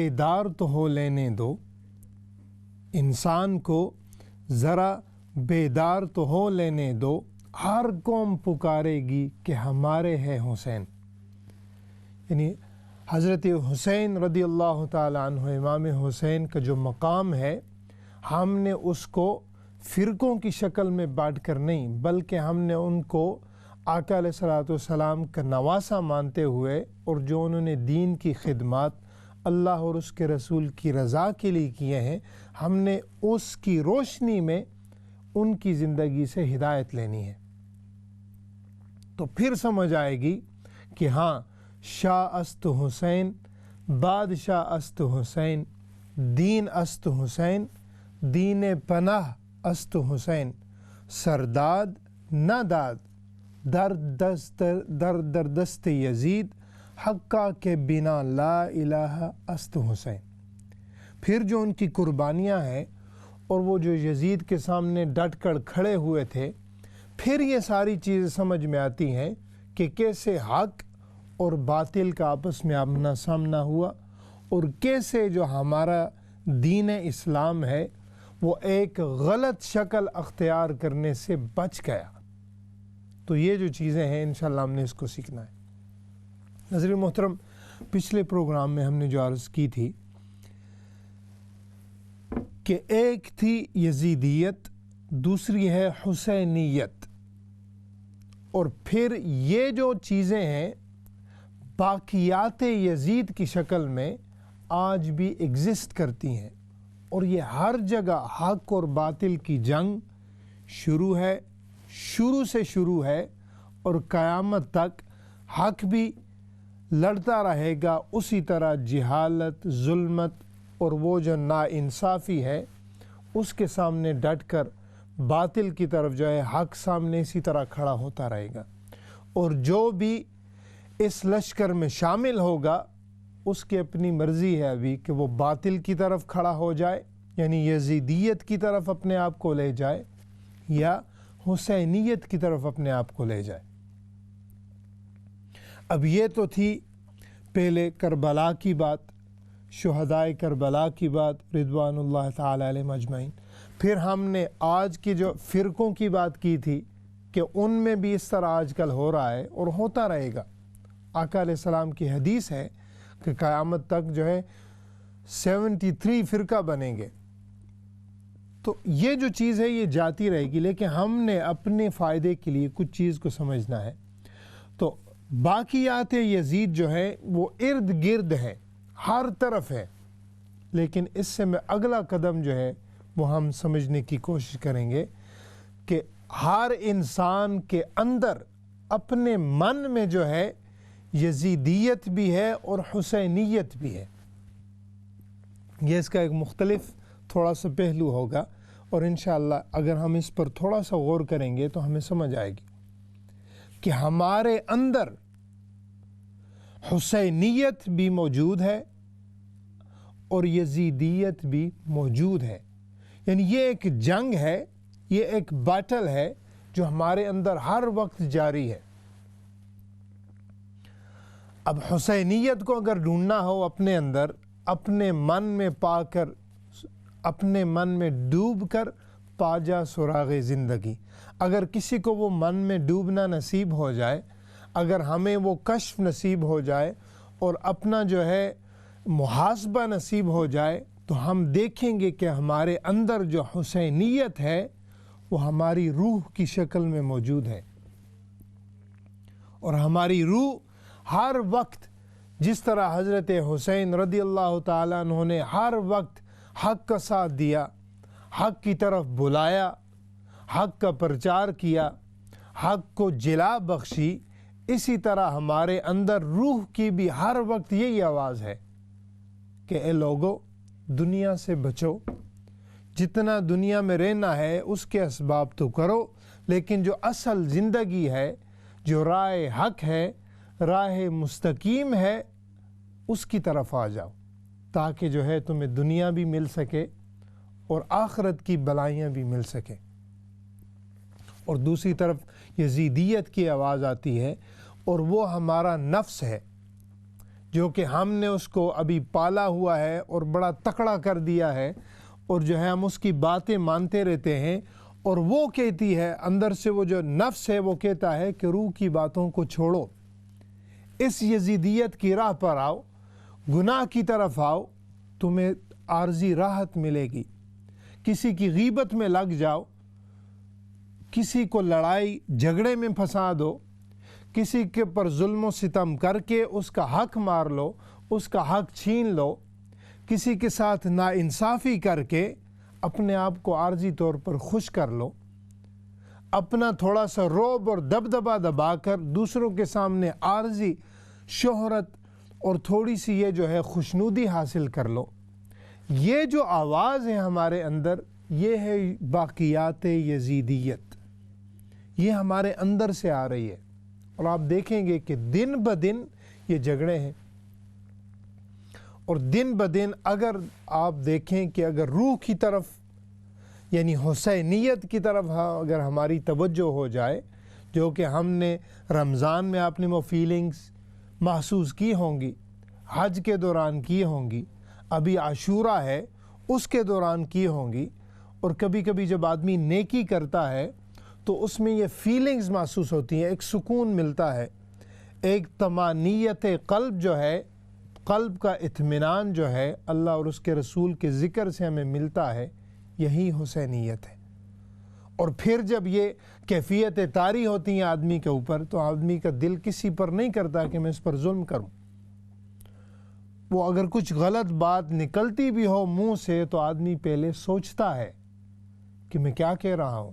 بیدار تو ہو لینے دو، انسان کو ذرا بیدار تو ہو لینے دو، ہر قوم پکارے گی کہ ہمارے ہے حسین۔ یعنی حضرت حسین رضی اللہ تعالیٰ عنہ، امام حسین کا جو مقام ہے، ہم نے اس کو فرقوں کی شکل میں بانٹ کر نہیں، بلکہ ہم نے ان کو آقا علیہ الصلوۃ والسلام کا نواسہ مانتے ہوئے، اور جو انہوں نے دین کی خدمات اللہ اور اس کے رسول کی رضا کے لیے کیے ہیں، ہم نے اس کی روشنی میں ان کی زندگی سے ہدایت لینی ہے۔ تو پھر سمجھ آئے گی کہ ہاں، شاہ است حسین، بادشاہ است حسین، دین است حسین، دین پناہ است حسین، سرداد نہ داد در دست یزید، حقہ کے بنا لا الہ است حسین۔ پھر جو ان کی قربانیاں ہیں اور وہ جو یزید کے سامنے ڈٹ کر کھڑے ہوئے تھے، پھر یہ ساری چیزیں سمجھ میں آتی ہیں کہ کیسے حق اور باطل کا آپس میں آمنا سامنا ہوا، اور کیسے جو ہمارا دین اسلام ہے وہ ایک غلط شکل اختیار کرنے سے بچ گیا۔ تو یہ جو چیزیں ہیں انشاءاللہ ہم نے اس کو سیکھنا ہے۔ ناظرین محترم، پچھلے پروگرام میں ہم نے جو عرض کی تھی کہ ایک تھی یزیدیت، دوسری ہے حسینیت، اور پھر یہ جو چیزیں ہیں باقیات یزید کی شکل میں آج بھی ایگزسٹ کرتی ہیں، اور یہ ہر جگہ حق اور باطل کی جنگ شروع سے شروع ہے، اور قیامت تک حق بھی لڑتا رہے گا اسی طرح جہالت، ظلمت اور وہ جو ناانصافی ہے اس کے سامنے ڈٹ کر باطل کی طرف جو ہے حق سامنے اسی طرح کھڑا ہوتا رہے گا، اور جو بھی اس لشکر میں شامل ہوگا اس کی اپنی مرضی ہے ابھی کہ وہ باطل کی طرف کھڑا ہو جائے، یعنی یزیدیت کی طرف اپنے آپ کو لے جائے، یا حسینیت کی طرف اپنے آپ کو لے جائے۔ اب یہ تو تھی پہلے کربلا کی بات، شہدائے کربلا کی بات رضوان اللہ تعالی علیہم اجمعین۔ پھر ہم نے آج کی جو فرقوں کی بات کی تھی کہ ان میں بھی اس طرح آج کل ہو رہا ہے اور ہوتا رہے گا۔ آقا علیہ السلام کی حدیث ہے کہ قیامت تک جو ہے 73 فرقہ بنیں گے۔ تو یہ جو چیز ہے یہ جاتی رہے گی، لیکن ہم نے اپنے فائدے کے لیے کچھ چیز کو سمجھنا ہے۔ تو باقیات یزید جو ہے وہ ارد گرد ہے، ہر طرف ہے، لیکن اس سے میں اگلا قدم جو ہے وہ ہم سمجھنے کی کوشش کریں گے کہ ہر انسان کے اندر اپنے من میں جو ہے یزیدیت بھی ہے اور حسینیت بھی ہے۔ یہ اس کا ایک مختلف تھوڑا سا پہلو ہوگا، اور انشاءاللہ اگر ہم اس پر تھوڑا سا غور کریں گے تو ہمیں سمجھ آئے گی کہ ہمارے اندر حسینیت بھی موجود ہے اور یزیدیت بھی موجود ہے۔ یعنی یہ ایک جنگ ہے، یہ ایک بیٹل ہے جو ہمارے اندر ہر وقت جاری ہے۔ اب حسینیت کو اگر ڈھونڈنا ہو اپنے اندر، اپنے من میں پا کر، اپنے من میں ڈوب کر پا جا سراغ زندگی۔ اگر کسی کو وہ من میں ڈوبنا نصیب ہو جائے، اگر ہمیں وہ کشف نصیب ہو جائے اور اپنا جو ہے محاسبہ نصیب ہو جائے، تو ہم دیکھیں گے کہ ہمارے اندر جو حسینیت ہے وہ ہماری روح کی شکل میں موجود ہے، اور ہماری روح ہر وقت جس طرح حضرت حسین رضی اللہ تعالیٰ عنہ نے ہر وقت حق کا ساتھ دیا، حق کی طرف بلایا، حق کا پرچار کیا، حق کو جلا بخشی، اسی طرح ہمارے اندر روح کی بھی ہر وقت یہی آواز ہے کہ اے لوگو، دنیا سے بچو، جتنا دنیا میں رہنا ہے اس کے اسباب تو کرو، لیکن جو اصل زندگی ہے، جو راہ حق ہے، راہ مستقیم ہے، اس کی طرف آ جاؤ، تاکہ جو ہے تمہیں دنیا بھی مل سکے اور آخرت کی بلائیاں بھی مل سکیں۔ اور دوسری طرف یزیدیت کی آواز آتی ہے، اور وہ ہمارا نفس ہے، جو کہ ہم نے اس کو ابھی پالا ہوا ہے اور بڑا تکڑا کر دیا ہے، اور جو ہے ہم اس کی باتیں مانتے رہتے ہیں، اور وہ کہتی ہے اندر سے، وہ جو نفس ہے وہ کہتا ہے کہ روح کی باتوں کو چھوڑو، اس یزیدیت کی راہ پر آؤ، گناہ کی طرف آؤ، تمہیں عارضی راحت ملے گی۔ کسی کی غیبت میں لگ جاؤ، کسی کو لڑائی جھگڑے میں پھنسا دو، کسی کے پر ظلم و ستم کر کے اس کا حق مار لو، اس کا حق چھین لو، کسی کے ساتھ ناانصافی کر کے اپنے آپ کو عارضی طور پر خوش کر لو، اپنا تھوڑا سا رعب اور دبدبا دبا کر دوسروں کے سامنے عارضی شہرت اور تھوڑی سی یہ جو ہے خوشنودی حاصل کر لو۔ یہ جو آواز ہے ہمارے اندر، یہ ہے باقیات یزیدیت، یہ ہمارے اندر سے آ رہی ہے، اور آپ دیکھیں گے کہ دن بدن یہ جھگڑے ہیں، اور دن بدن اگر آپ دیکھیں کہ اگر روح کی طرف یعنی حسینیت کی طرف اگر ہماری توجہ ہو جائے، جو کہ ہم نے رمضان میں آپ نے وہ فیلنگز محسوس کی ہوں گی، حج کے دوران کی ہوں گی، ابھی عاشورہ ہے اس کے دوران کی ہوں گی، اور کبھی کبھی جب آدمی نیکی کرتا ہے تو اس میں یہ فیلنگز محسوس ہوتی ہیں، ایک سکون ملتا ہے، ایک طمانینت قلب جو ہے، قلب کا اطمینان جو ہے اللہ اور اس کے رسول کے ذکر سے ہمیں ملتا ہے، یہی حسینیت ہے۔ اور پھر جب یہ کیفیت طاری ہوتی ہیں آدمی کے اوپر، تو آدمی کا دل کسی پر نہیں کرتا کہ میں اس پر ظلم کروں۔ وہ اگر کچھ غلط بات نکلتی بھی ہو منہ سے تو آدمی پہلے سوچتا ہے کہ میں کیا کہہ رہا ہوں،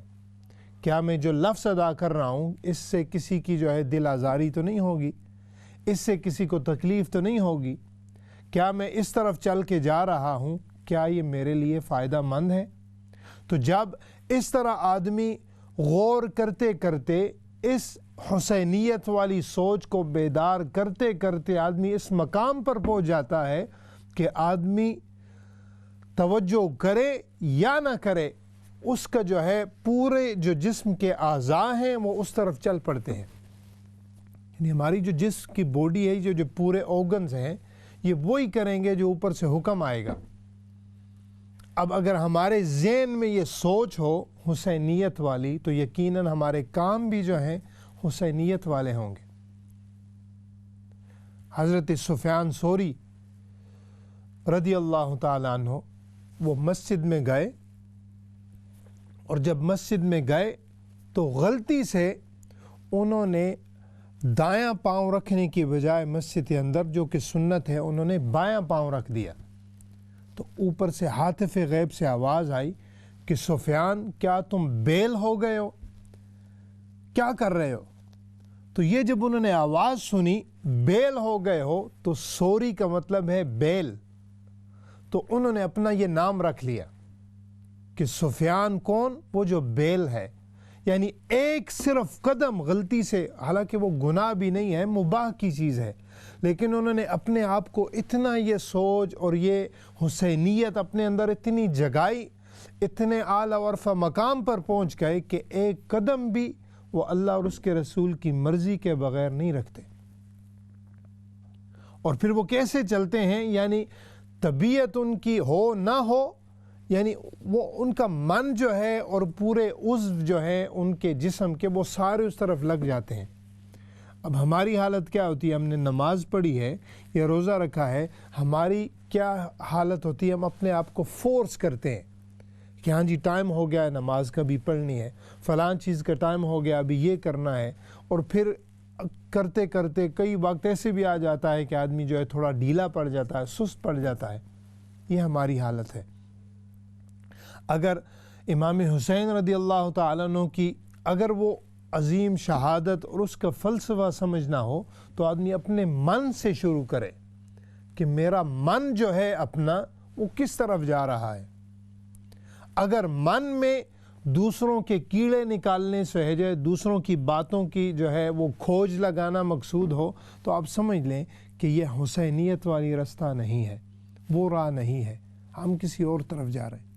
کیا میں جو لفظ ادا کر رہا ہوں اس سے کسی کی جو ہے دل آزاری تو نہیں ہوگی، اس سے کسی کو تکلیف تو نہیں ہوگی، کیا میں اس طرف چل کے جا رہا ہوں، کیا یہ میرے لیے فائدہ مند ہے؟ تو جب اس طرح آدمی غور کرتے کرتے اس حسینیت والی سوچ کو بیدار کرتے کرتے آدمی اس مقام پر پہنچ جاتا ہے کہ آدمی توجہ کرے یا نہ کرے، اس کا جو ہے پورے جو جسم کے اعضاء ہیں وہ اس طرف چل پڑتے ہیں۔ یعنی ہماری جو جسم کی باڈی ہے، جو پورے آرگنز ہیں، یہ وہی کریں گے جو اوپر سے حکم آئے گا۔ اب اگر ہمارے ذہن میں یہ سوچ ہو حسینیت والی، تو یقیناً ہمارے کام بھی جو ہیں حسینیت والے ہوں گے۔ حضرت سفیان ثوری رضی اللہ تعالیٰ عنہ وہ مسجد میں گئے، اور جب مسجد میں گئے تو غلطی سے انہوں نے دایاں پاؤں رکھنے کی بجائے مسجد کے اندر جو کہ سنت ہے انہوں نے بایاں پاؤں رکھ دیا۔ تو اوپر سے ہاتف غیب سے آواز آئی کہ سفیان کیا تم بیل ہو گئے ہو، کیا کر رہے ہو؟ تو یہ جب انہوں نے آواز سنی بیل ہو گئے ہو، تو سوری کا مطلب ہے بیل، تو انہوں نے اپنا یہ نام رکھ لیا کہ سفیان کون؟ وہ جو بیل ہے۔ یعنی ایک صرف قدم غلطی سے، حالانکہ وہ گناہ بھی نہیں ہے، مباح کی چیز ہے، لیکن انہوں نے اپنے آپ کو اتنا یہ سوچ اور یہ حسینیت اپنے اندر اتنی جگائی، اتنے اعلیٰ ورفع مقام پر پہنچ گئے کہ ایک قدم بھی وہ اللہ اور اس کے رسول کی مرضی کے بغیر نہیں رکھتے۔ اور پھر وہ کیسے چلتے ہیں؟ یعنی طبیعت ان کی ہو نہ ہو، یعنی وہ ان کا من جو ہے اور پورے عضو جو ہے ان کے جسم کے، وہ سارے اس طرف لگ جاتے ہیں۔ اب ہماری حالت کیا ہوتی ہے؟ ہم نے نماز پڑھی ہے یا روزہ رکھا ہے، ہماری کیا حالت ہوتی ہے؟ ہم اپنے آپ کو فورس کرتے ہیں کہ ہاں جی ٹائم ہو گیا ہے، نماز کبھی پڑھنی ہے، فلاں چیز کا ٹائم ہو گیا، ابھی یہ کرنا ہے، اور پھر کرتے کرتے کئی وقت ایسے بھی آ جاتا ہے کہ آدمی جو ہے تھوڑا ڈھیلا پڑ جاتا ہے، سست پڑ جاتا ہے۔ یہ ہماری حالت ہے۔ اگر امام حسین رضی اللہ تعالیٰ عنہ کی اگر وہ عظیم شہادت اور اس کا فلسفہ سمجھنا ہو، تو آدمی اپنے من سے شروع کرے کہ میرا من جو ہے اپنا وہ کس طرف جا رہا ہے۔ اگر من میں دوسروں کے کیڑے نکالنے سے ہے، جو دوسروں کی باتوں کی جو ہے وہ کھوج لگانا مقصود ہو، تو آپ سمجھ لیں کہ یہ حسینیت والی رستہ نہیں ہے، وہ راہ نہیں ہے، ہم کسی اور طرف جا رہے ہیں۔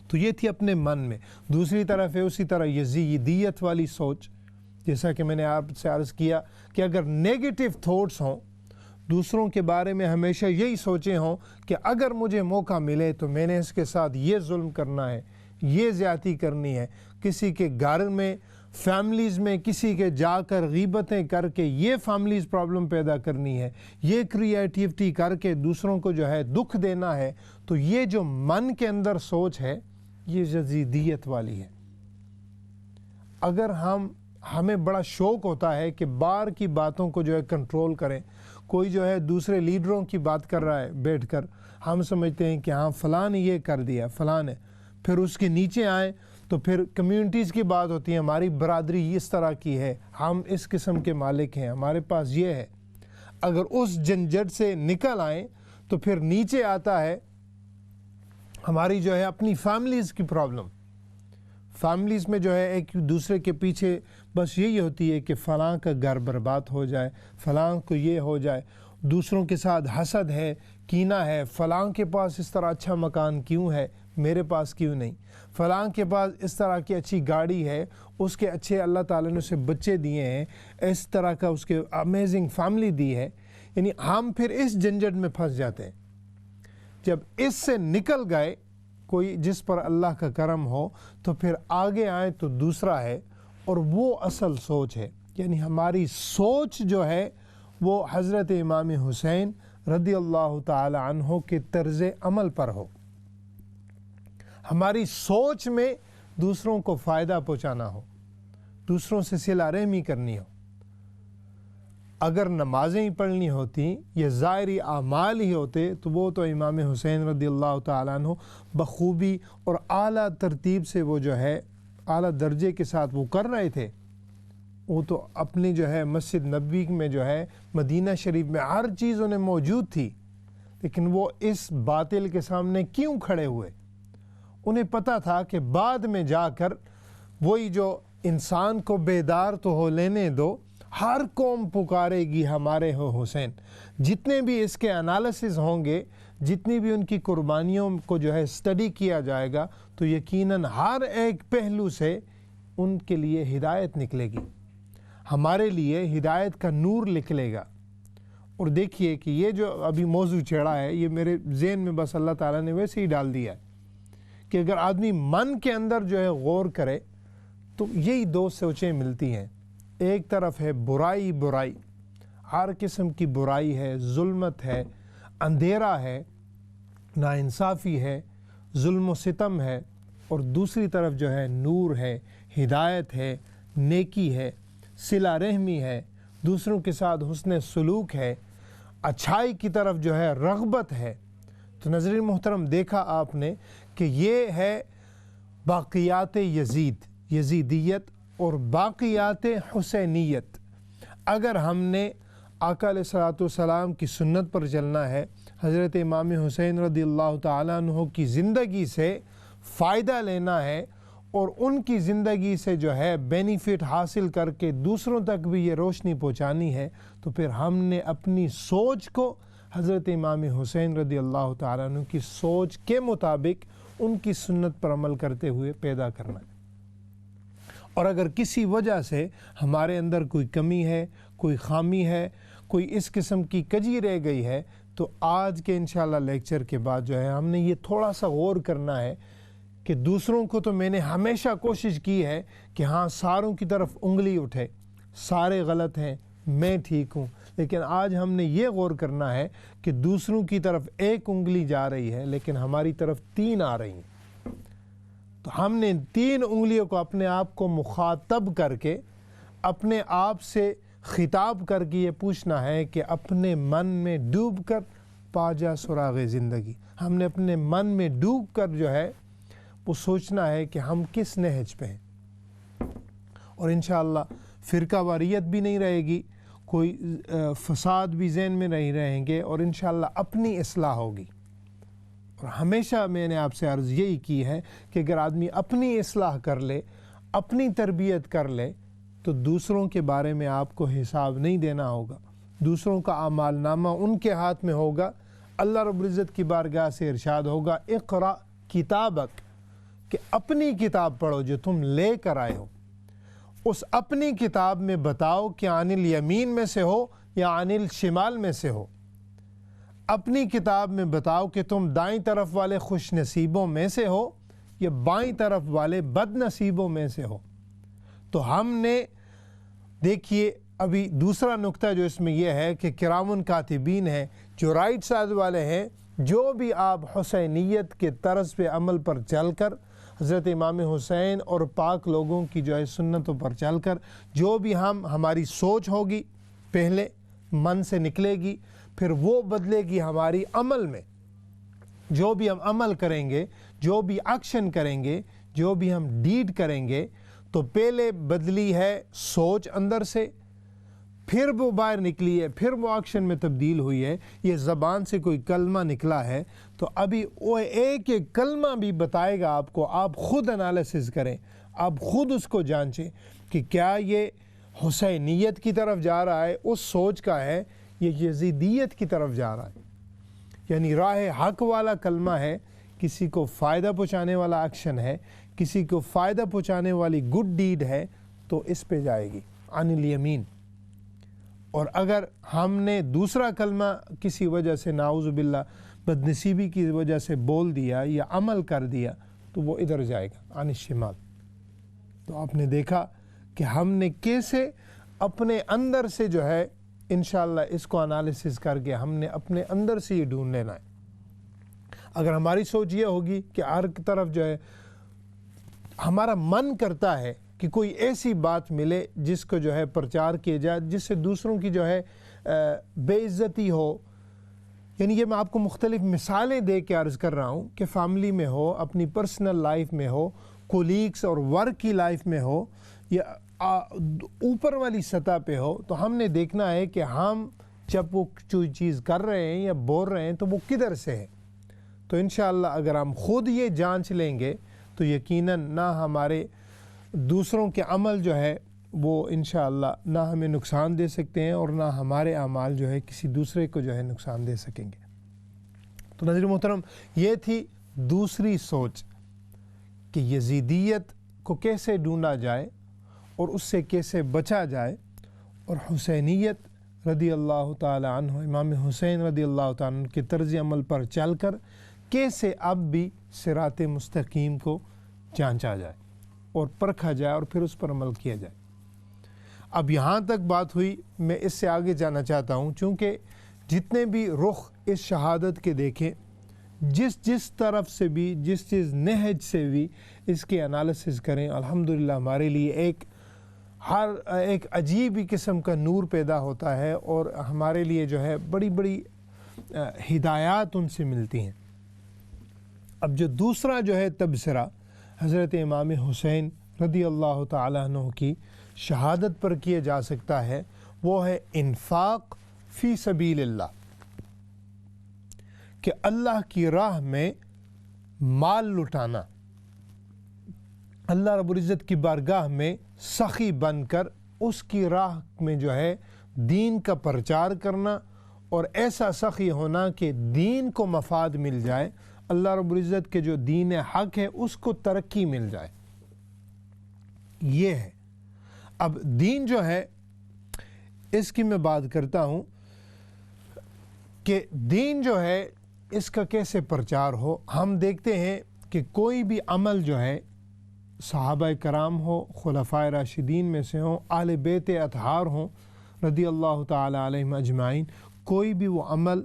تو یہ تھی اپنے من میں۔ دوسری طرف ہے اسی طرح یزیدیت والی سوچ، جیسا کہ میں نے آپ سے عرض کیا کہ اگر نیگیٹو تھاٹس ہوں، دوسروں کے بارے میں ہمیشہ یہی سوچے ہوں کہ اگر مجھے موقع ملے تو میں نے اس کے ساتھ یہ ظلم کرنا ہے، یہ زیادتی کرنی ہے، کسی کے گھر میں فیملیز میں کسی کے جا کر غیبتیں کر کے یہ فیملیز پرابلم پیدا کرنی ہے، یہ کریٹیوٹی کر کے دوسروں کو جو ہے دکھ دینا ہے، تو یہ جو من کے اندر سوچ ہے یہ یزیدیت والی ہے۔ اگر ہمیں بڑا شوق ہوتا ہے کہ باہر کی باتوں کو جو ہے کنٹرول کریں، کوئی جو ہے دوسرے لیڈروں کی بات کر رہا ہے بیٹھ کر، ہم سمجھتے ہیں کہ ہاں فلاں نے یہ کر دیا، فلاں نے، پھر اس کے نیچے آئیں تو پھر کمیونٹیز کی بات ہوتی ہے، ہماری برادری اس طرح کی ہے، ہم اس قسم کے مالک ہیں، ہمارے پاس یہ ہے۔ اگر اس جھنجھٹ سے نکل آئیں تو پھر نیچے آتا ہے ہماری جو ہے اپنی فیملیز کی پرابلم۔ فیملیز میں جو ہے ایک دوسرے کے پیچھے بس یہی ہوتی ہے کہ فلاں کا گھر برباد ہو جائے، فلاں کو یہ ہو جائے، دوسروں کے ساتھ حسد ہے، کینہ ہے، فلاں کے پاس اس طرح اچھا مکان کیوں ہے، میرے پاس کیوں نہیں، فلاں کے پاس اس طرح کی اچھی گاڑی ہے، اس کے اچھے اللہ تعالیٰ نے اسے بچے دیے ہیں، اس طرح کا اس کے امیزنگ فیملی دی ہے۔ یعنی ہم پھر اس جھنجھٹ میں پھنس جاتے ہیں۔ جب اس سے نکل گئے، کوئی جس پر اللہ کا کرم ہو، تو پھر آگے آئیں تو دوسرا ہے، اور وہ اصل سوچ ہے۔ یعنی ہماری سوچ جو ہے وہ حضرت امام حسین رضی اللہ تعالی عنہ کے طرز عمل پر ہو۔ ہماری سوچ میں دوسروں کو فائدہ پہنچانا ہو، دوسروں سے صلہ رحمی کرنی ہو۔ اگر نمازیں ہی پڑھنی ہوتی یا ظاہری اعمال ہی ہوتے تو وہ تو امام حسین رضی اللہ تعالیٰ عنہ بخوبی اور اعلیٰ ترتیب سے وہ جو ہے اعلیٰ درجے کے ساتھ وہ کر رہے تھے۔ وہ تو اپنی جو ہے مسجد نبوی میں جو ہے مدینہ شریف میں ہر چیز انہیں موجود تھی، لیکن وہ اس باطل کے سامنے کیوں کھڑے ہوئے؟ انہیں پتہ تھا کہ بعد میں جا کر وہی جو انسان کو بیدار تو ہو لینے دو، ہر قوم پکارے گی ہمارے ہو حسین۔ جتنے بھی اس کے انالیسز ہوں گے، جتنی بھی ان کی قربانیوں کو جو ہے اسٹڈی کیا جائے گا، تو یقیناً ہر ایک پہلو سے ان کے لیے ہدایت نکلے گی، ہمارے لیے ہدایت کا نور نکلے گا۔ اور دیکھیے کہ یہ جو ابھی موضوع چھیڑا ہے، یہ میرے ذہن میں بس اللہ تعالیٰ نے ویسے ہی ڈال دیا ہے کہ اگر آدمی من کے اندر جو ہے غور کرے تو یہی دو سوچیں ملتی ہیں۔ ایک طرف ہے برائی، ہر قسم کی برائی ہے، ظلمت ہے، اندھیرا ہے، ناانصافی ہے، ظلم و ستم ہے، اور دوسری طرف جو ہے نور ہے، ہدایت ہے، نیکی ہے، صلہ رحمی ہے، دوسروں کے ساتھ حسن سلوک ہے، اچھائی کی طرف جو ہے رغبت ہے۔ تو ناظرین محترم، دیکھا آپ نے کہ یہ ہے باقیات یزیدیت اور باقیات حسینیت۔ اگر ہم نے آقا علیہ الصلوۃ والسلام کی سنت پر چلنا ہے، حضرت امام حسین رضی اللہ تعالیٰ عنہ کی زندگی سے فائدہ لینا ہے، اور ان کی زندگی سے جو ہے بینیفٹ حاصل کر کے دوسروں تک بھی یہ روشنی پہنچانی ہے، تو پھر ہم نے اپنی سوچ کو حضرت امام حسین رضی اللہ تعالیٰ عنہ کی سوچ کے مطابق ان کی سنت پر عمل کرتے ہوئے پیدا کرنا ہے۔ اور اگر کسی وجہ سے ہمارے اندر کوئی کمی ہے، کوئی خامی ہے، کوئی اس قسم کی کجی رہ گئی ہے، تو آج کے انشاءاللہ لیکچر کے بعد جو ہے ہم نے یہ تھوڑا سا غور کرنا ہے کہ دوسروں کو تو میں نے ہمیشہ کوشش کی ہے کہ ہاں ساروں کی طرف انگلی اٹھے، سارے غلط ہیں، میں ٹھیک ہوں، لیکن آج ہم نے یہ غور کرنا ہے کہ دوسروں کی طرف ایک انگلی جا رہی ہے لیکن ہماری طرف 3 آ رہی ہیں۔ تو ہم نے 3 انگلیوں کو اپنے آپ کو مخاطب کر کے، اپنے آپ سے خطاب کر کے یہ پوچھنا ہے کہ اپنے من میں ڈوب کر پا جا سراغ زندگی۔ ہم نے اپنے من میں ڈوب کر جو ہے وہ سوچنا ہے کہ ہم کس نہج پہ ہیں، اور انشاءاللہ فرقہ واریت بھی نہیں رہے گی، کوئی فساد بھی ذہن میں نہیں رہیں گے، اور انشاءاللہ اپنی اصلاح ہوگی۔ اور ہمیشہ میں نے آپ سے عرض یہی کی ہے کہ اگر آدمی اپنی اصلاح کر لے، اپنی تربیت کر لے، تو دوسروں کے بارے میں آپ کو حساب نہیں دینا ہوگا، دوسروں کا اعمال نامہ ان کے ہاتھ میں ہوگا۔ اللہ رب العزت کی بارگاہ سے ارشاد ہوگا، اقرأ کتابک، کہ اپنی کتاب پڑھو جو تم لے کر آئے ہو، اس اپنی کتاب میں بتاؤ کہ عن الیمین میں سے ہو یا عن الشمال میں سے ہو۔ اپنی کتاب میں بتاؤ کہ تم دائیں طرف والے خوش نصیبوں میں سے ہو یا بائیں طرف والے بد نصیبوں میں سے ہو۔ تو ہم نے دیکھیے ابھی دوسرا نقطہ جو اس میں یہ ہے کہ کرام کاتبین ہیں جو رائٹ سائڈ والے ہیں، جو بھی آپ حسینیت کے طرز پہ عمل پر چل کر، حضرت امام حسین اور پاک لوگوں کی جو ہے سنتوں پر چل کر جو بھی ہماری سوچ ہوگی پہلے من سے نکلے گی، پھر وہ بدلے گی ہماری عمل میں۔ جو بھی ہم عمل کریں گے، جو بھی ایکشن کریں گے، جو بھی ہم ڈیڈ کریں گے، تو پہلے بدلی ہے سوچ اندر سے، پھر وہ باہر نکلی ہے، پھر وہ ایکشن میں تبدیل ہوئی ہے۔ یہ زبان سے کوئی کلمہ نکلا ہے تو ابھی وہ ایک ایک کلمہ بھی بتائے گا آپ کو، آپ خود انالیسس کریں، آپ خود اس کو جانچیں کہ کیا یہ حسینیت کی طرف جا رہا ہے، اس سوچ کا ہے، یہ یزیدیت کی طرف جا رہا ہے، یعنی راہ حق والا کلمہ ہے، کسی کو فائدہ پہنچانے والا ایکشن ہے، کسی کو فائدہ پہنچانے والی گڈ ڈیڈ ہے، تو اس پہ جائے گی عن الیمین۔ اور اگر ہم نے دوسرا کلمہ کسی وجہ سے نعوذ باللہ بدنصیبی کی وجہ سے بول دیا یا عمل کر دیا تو وہ ادھر جائے گا عن الشمال۔ تو آپ نے دیکھا کہ ہم نے کیسے اپنے اندر سے جو ہے انشاءاللہ اس کو انالیسس کر کے ہم نے اپنے اندر سے یہ ڈھونڈ لینا ہے۔ اگر ہماری سوچ یہ ہوگی کہ ہر طرف جو ہے ہمارا من کرتا ہے کہ کوئی ایسی بات ملے جس کو جو ہے پرچار کیا جائے، جس سے دوسروں کی جو ہے بے عزتی ہو، یعنی یہ میں آپ کو مختلف مثالیں دے کے عرض کر رہا ہوں کہ فیملی میں ہو، اپنی پرسنل لائف میں ہو، کولیگس اور ورک کی لائف میں ہو، یا اوپر والی سطح پہ ہو، تو ہم نے دیکھنا ہے کہ ہم جب وہ کوئی چیز کر رہے ہیں یا بول رہے ہیں تو وہ کدھر سے ہے۔ تو انشاءاللہ اگر ہم خود یہ جانچ لیں گے تو یقیناً نہ ہمارے دوسروں کے عمل جو ہے وہ انشاءاللہ نہ ہمیں نقصان دے سکتے ہیں اور نہ ہمارے اعمال جو ہے کسی دوسرے کو جو ہے نقصان دے سکیں گے۔ تو ناظرین محترم، یہ تھی دوسری سوچ کہ یزیدیت کو کیسے ڈھونڈا جائے اور اس سے کیسے بچا جائے، اور حسینیت رضی اللہ تعالی عنہ، امام حسین رضی اللہ تعالی عنہ کے طرز عمل پر چل کر کیسے اب بھی صراط مستقیم کو جانچا جائے اور پرکھا جائے اور پھر اس پر عمل کیا جائے۔ اب یہاں تک بات ہوئی، میں اس سے آگے جانا چاہتا ہوں، چونکہ جتنے بھی رخ اس شہادت کے دیکھیں، جس طرف سے بھی، جس نہج سے بھی اس کے انالیسس کریں، الحمدللہ ہمارے لیے ایک عجیب ہی قسم کا نور پیدا ہوتا ہے اور ہمارے لیے جو ہے بڑی بڑی ہدایات ان سے ملتی ہیں۔ اب جو دوسرا جو ہے تبصرہ حضرت امام حسین رضی اللہ تعالی عنہ کی شہادت پر کیا جا سکتا ہے، وہ ہے انفاق فی سبیل اللہ، کہ اللہ کی راہ میں مال لٹانا، اللہ رب العزت کی بارگاہ میں سخی بن کر اس کی راہ میں جو ہے دین کا پرچار کرنا، اور ایسا سخی ہونا کہ دین کو مفاد مل جائے، اللہ رب العزت کے جو دین حق ہے اس کو ترقی مل جائے۔ یہ ہے اب دین جو ہے، اس کی میں بات کرتا ہوں کہ دین جو ہے اس کا کیسے پرچار ہو۔ ہم دیکھتے ہیں کہ کوئی بھی عمل جو ہے، صحابہ کرام ہو، خلفائے راشدین میں سے ہوں، اہل بیت اطہار ہوں رضی اللہ تعالی علیہم اجمعین، کوئی بھی وہ عمل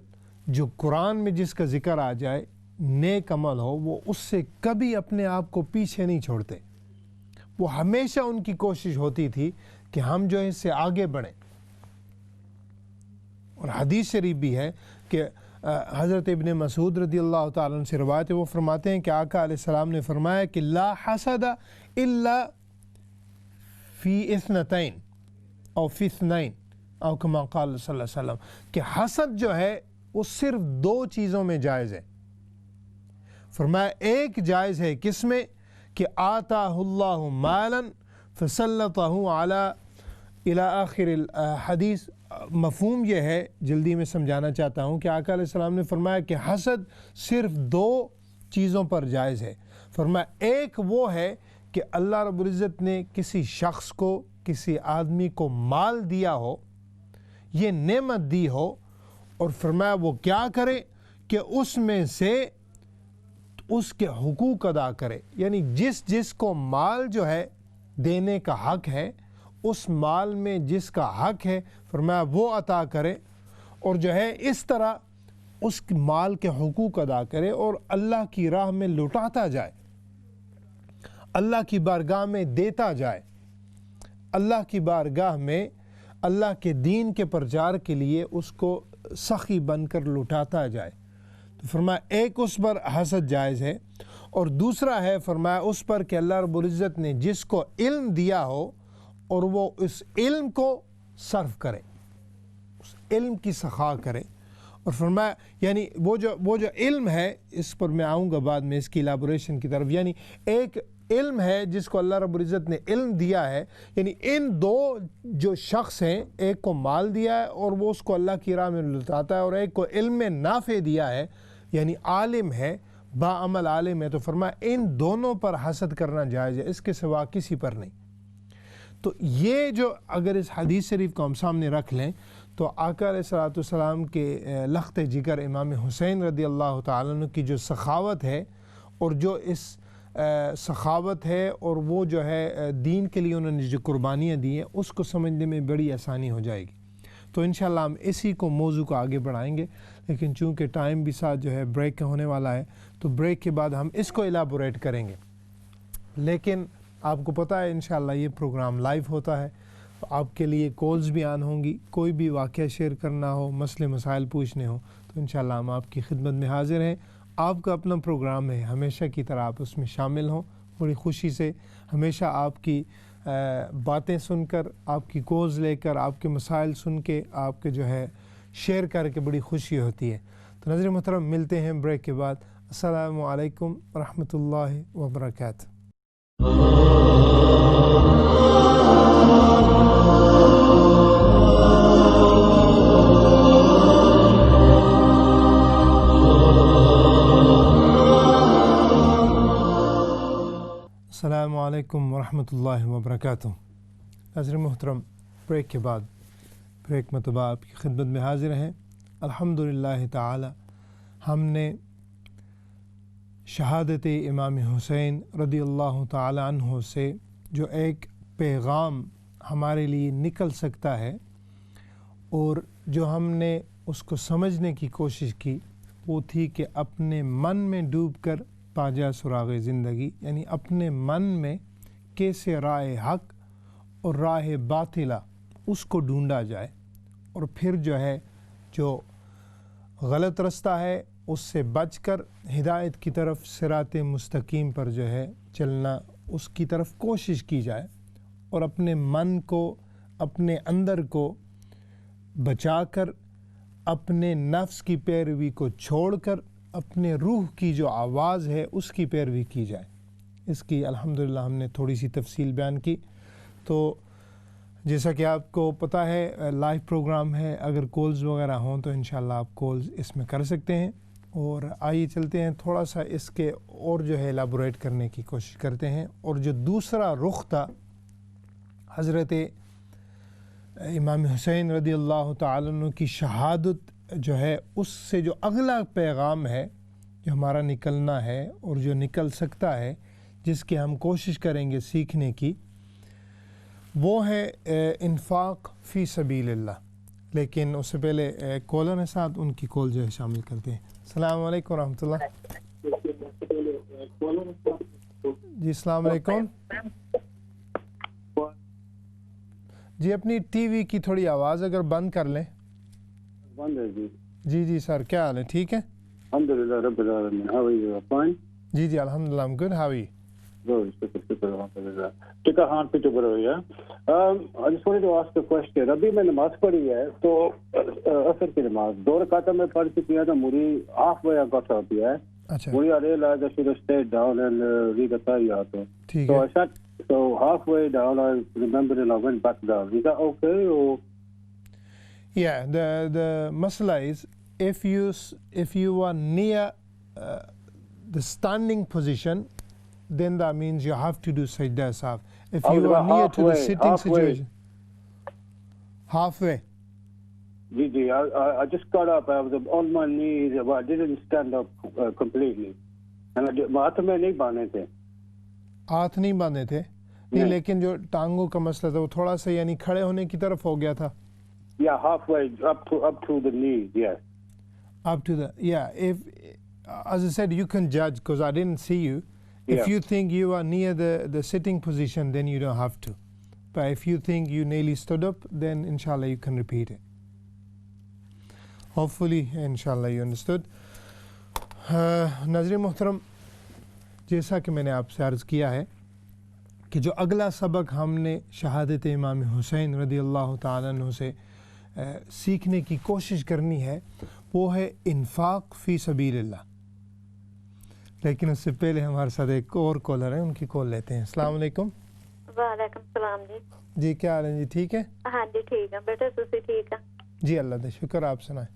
جو قرآن میں جس کا ذکر آ جائے، نیک عمل ہو، وہ اس سے کبھی اپنے آپ کو پیچھے نہیں چھوڑتے۔ وہ ہمیشہ ان کی کوشش ہوتی تھی کہ ہم جو ہے اس سے آگے بڑھیں۔ اور حدیث شریف بھی ہے کہ حضرت ابن مسعود رضی اللہ تعالیٰ عنہ سے روایت ہے، وہ فرماتے ہیں کہ آقا علیہ السلام نے فرمایا کہ لا حسد الا فی اثنتین او فی اثنین او کما قال صلی اللہ علیہ وسلم، کہ حسد جو ہے وہ صرف دو چیزوں میں جائز ہے۔ فرمایا ایک جائز ہے کس میں؟ کہ آتاہ اللہ مالا فسلطہ الی آخر الحدیث۔ مفہوم یہ ہے، جلدی میں سمجھانا چاہتا ہوں، کہ آقا علیہ السلام نے فرمایا کہ حسد صرف دو چیزوں پر جائز ہے۔ فرمایا ایک وہ ہے کہ اللہ رب العزت نے کسی شخص کو، کسی آدمی کو مال دیا ہو، یہ نعمت دی ہو، اور فرمایا وہ کیا کرے کہ اس میں سے اس کے حقوق ادا کرے، یعنی جس کو مال جو ہے دینے کا حق ہے، اس مال میں جس کا حق ہے فرمایا وہ عطا کرے، اور جو ہے اس طرح اس مال کے حقوق ادا کرے اور اللہ کی راہ میں لٹاتا جائے، اللہ کی بارگاہ میں دیتا جائے، اللہ کی بارگاہ میں اللہ کے دین کے پرچار کے لیے اس کو سخی بن کر لٹاتا جائے۔ تو فرمایا ایک اس پر حسد جائز ہے، اور دوسرا ہے فرمایا اس پر کہ اللہ رب العزت نے جس کو علم دیا ہو اور وہ اس علم کو صرف کرے، اس علم کی سخا کرے۔ اور فرمایا یعنی وہ جو علم ہے، اس پر میں آؤں گا بعد میں اس کی ایلیبوریشن کی طرف، یعنی ایک علم ہے جس کو اللہ رب العزت نے علم دیا ہے، یعنی ان دو جو شخص ہیں، ایک کو مال دیا ہے اور وہ اس کو اللہ کی راہ میں لٹاتا ہے، اور ایک کو علم نافع دیا ہے یعنی عالم ہے، باعمل عالم ہے، تو فرمایا ان دونوں پر حسد کرنا جائز ہے، اس کے سوا کسی پر نہیں۔ تو یہ جو اگر اس حدیث شریف کو ہم سامنے رکھ لیں تو آقا علیہ الصلوۃ والسلام کے لخت جگر امام حسین رضی اللہ تعالیٰ عنہ کی جو سخاوت ہے، اور جو اس سخاوت ہے اور وہ جو ہے دین کے لیے انہوں نے جو قربانیاں دی ہیں، اس کو سمجھنے میں بڑی آسانی ہو جائے گی۔ تو انشاءاللہ ہم اسی کو موضوع کو آگے بڑھائیں گے، لیکن چونکہ ٹائم بھی ساتھ جو ہے بریک کا ہونے والا ہے، تو بریک کے بعد ہم اس کو ایلیبوریٹ کریں گے۔ لیکن آپ کو پتہ ہے انشاءاللہ یہ پروگرام لائیو ہوتا ہے، تو آپ کے لیے کالز بھی آن ہوں گی، کوئی بھی واقعہ شیئر کرنا ہو، مسئلے مسائل پوچھنے ہوں، تو انشاءاللہ ہم آپ کی خدمت میں حاضر ہیں۔ آپ کا اپنا پروگرام ہے، ہمیشہ کی طرح آپ اس میں شامل ہوں، بڑی خوشی سے ہمیشہ آپ کی باتیں سن کر، آپ کی کالز لے کر، آپ کے مسائل سن کے، آپ کے جو ہے شیئر کر کے بڑی خوشی ہوتی ہے۔ تو ناظرین محترم، ملتے ہیں بریک کے بعد۔ السلام علیکم ورحمۃ اللہ وبرکاتہ۔ السلام علیکم ورحمۃ اللہ وبرکاتہ۔ ناظرین محترم، بریک کے بعد بریک مرتبہ آپ کی خدمت میں حاضر ہیں۔ الحمدللہ تعالی ہم نے شہادت امام حسین رضی اللہ تعالی عنہ سے جو ایک پیغام ہمارے لیے نکل سکتا ہے، اور جو ہم نے اس کو سمجھنے کی کوشش کی، وہ تھی کہ اپنے من میں ڈوب کر پاجا سراغ زندگی، یعنی اپنے من میں کیسے راہ حق اور راہ باطلہ اس کو ڈھونڈا جائے، اور پھر جو ہے جو غلط رستہ ہے اس سے بچ کر ہدایت کی طرف، صراط مستقیم پر جو ہے چلنا، اس کی طرف کوشش کی جائے، اور اپنے من کو، اپنے اندر کو بچا کر، اپنے نفس کی پیروی کو چھوڑ کر اپنے روح کی جو آواز ہے اس کی پیروی کی جائے۔ اس کی الحمدللہ ہم نے تھوڑی سی تفصیل بیان کی۔ تو جیسا کہ آپ کو پتہ ہے لائیو پروگرام ہے، اگر کالز وغیرہ ہوں تو انشاءاللہ آپ کالز اس میں کر سکتے ہیں، اور آئیے چلتے ہیں تھوڑا سا اس کے اور جو ہے ایلیبوریٹ کرنے کی کوشش کرتے ہیں۔ اور جو دوسرا رخ تھا حضرت امام حسین رضی اللہ تعالیٰ عنہ کی شہادت جو ہے، اس سے جو اگلا پیغام ہے جو ہمارا نکلنا ہے اور جو نکل سکتا ہے، جس کی ہم کوشش کریں گے سیکھنے کی، وہ ہے انفاق فی سبیل اللہ۔ لیکن اس سے پہلے کالر ہیں ساتھ، ان کی کال جو ہے شامل کرتے ہیں۔ السلام علیکم ورحمۃ اللہ۔ جی السلام علیکم۔ جی اپنی ٹی وی کی تھوڑی آواز اگر بند کر لیں۔ بند ہے جی۔ جی سر، کیا حال ہے؟ ٹھیک ہے الحمدللہ رب العالمین۔ How are you? Fine? جی الحمدللہ I'm good. How are you? Good. شکر الحمدللہ۔ ٹھیک ہے، ہاں پیٹو کرو یا I just wanted to ask a question. ابھی میں نماز پڑھی ہے تو عصر کی نماز 2 رکعتیں میں پڑھ چکی ہے، تو مجھے halfway I got up ہے۔ اچھا مجھے I realized I should have stayed down and read the Tahiyyat. ٹھیک So ہے۔ I sat, so halfway down I remembered and I went back down. Is that okay or? Yeah, the masala is if you are near the standing position, then that means you have to do sajda sahw. If you are near to the sitting situation, halfway. Gigi, I just got up. I was on my knees. I didn't stand up completely. And hاتھ میں نہیں باندھے تھے. ہاتھ نہیں باندھے تھے نہیں, لیکن جو ٹانگوں کا مسئلہ تھا وہ تھوڑا سا یعنی کھڑے ہونے کی طرف ہو گیا تھا. Yeah, halfway up to the knees. Yes. Up to the, yeah. If, as I said, you can judge because I didn't see you. If Yeah. you think you are near the sitting position, then you don't have to. But if you think you nearly stood up, then inshallah you can repeat it. Hopefully, inshallah you understood. ناظرین محترم, جیسا کہ میں نے آپ سے عرض کیا ہے کہ جو اگلا سبق ہم نے شہادت امام حسین رضی اللہ تعالیٰ عنہ سے سیکھنے کی کوشش کرنی ہے وہ ہے انفاق فی سبیل اللہ. لیکن اس سے پہلے ہمارے ساتھ ایک اور کالر ہیں, ان کی کال لیتے ہیں. السلام علیکم. وعلیکم السلام جی. جی کیا حال ہے جی, ٹھیک ہے؟ ہاں جی ٹھیک ہے بیٹا, تسی ٹھیک ہے؟ جی اللہ کا شکر, آپ سنائیں.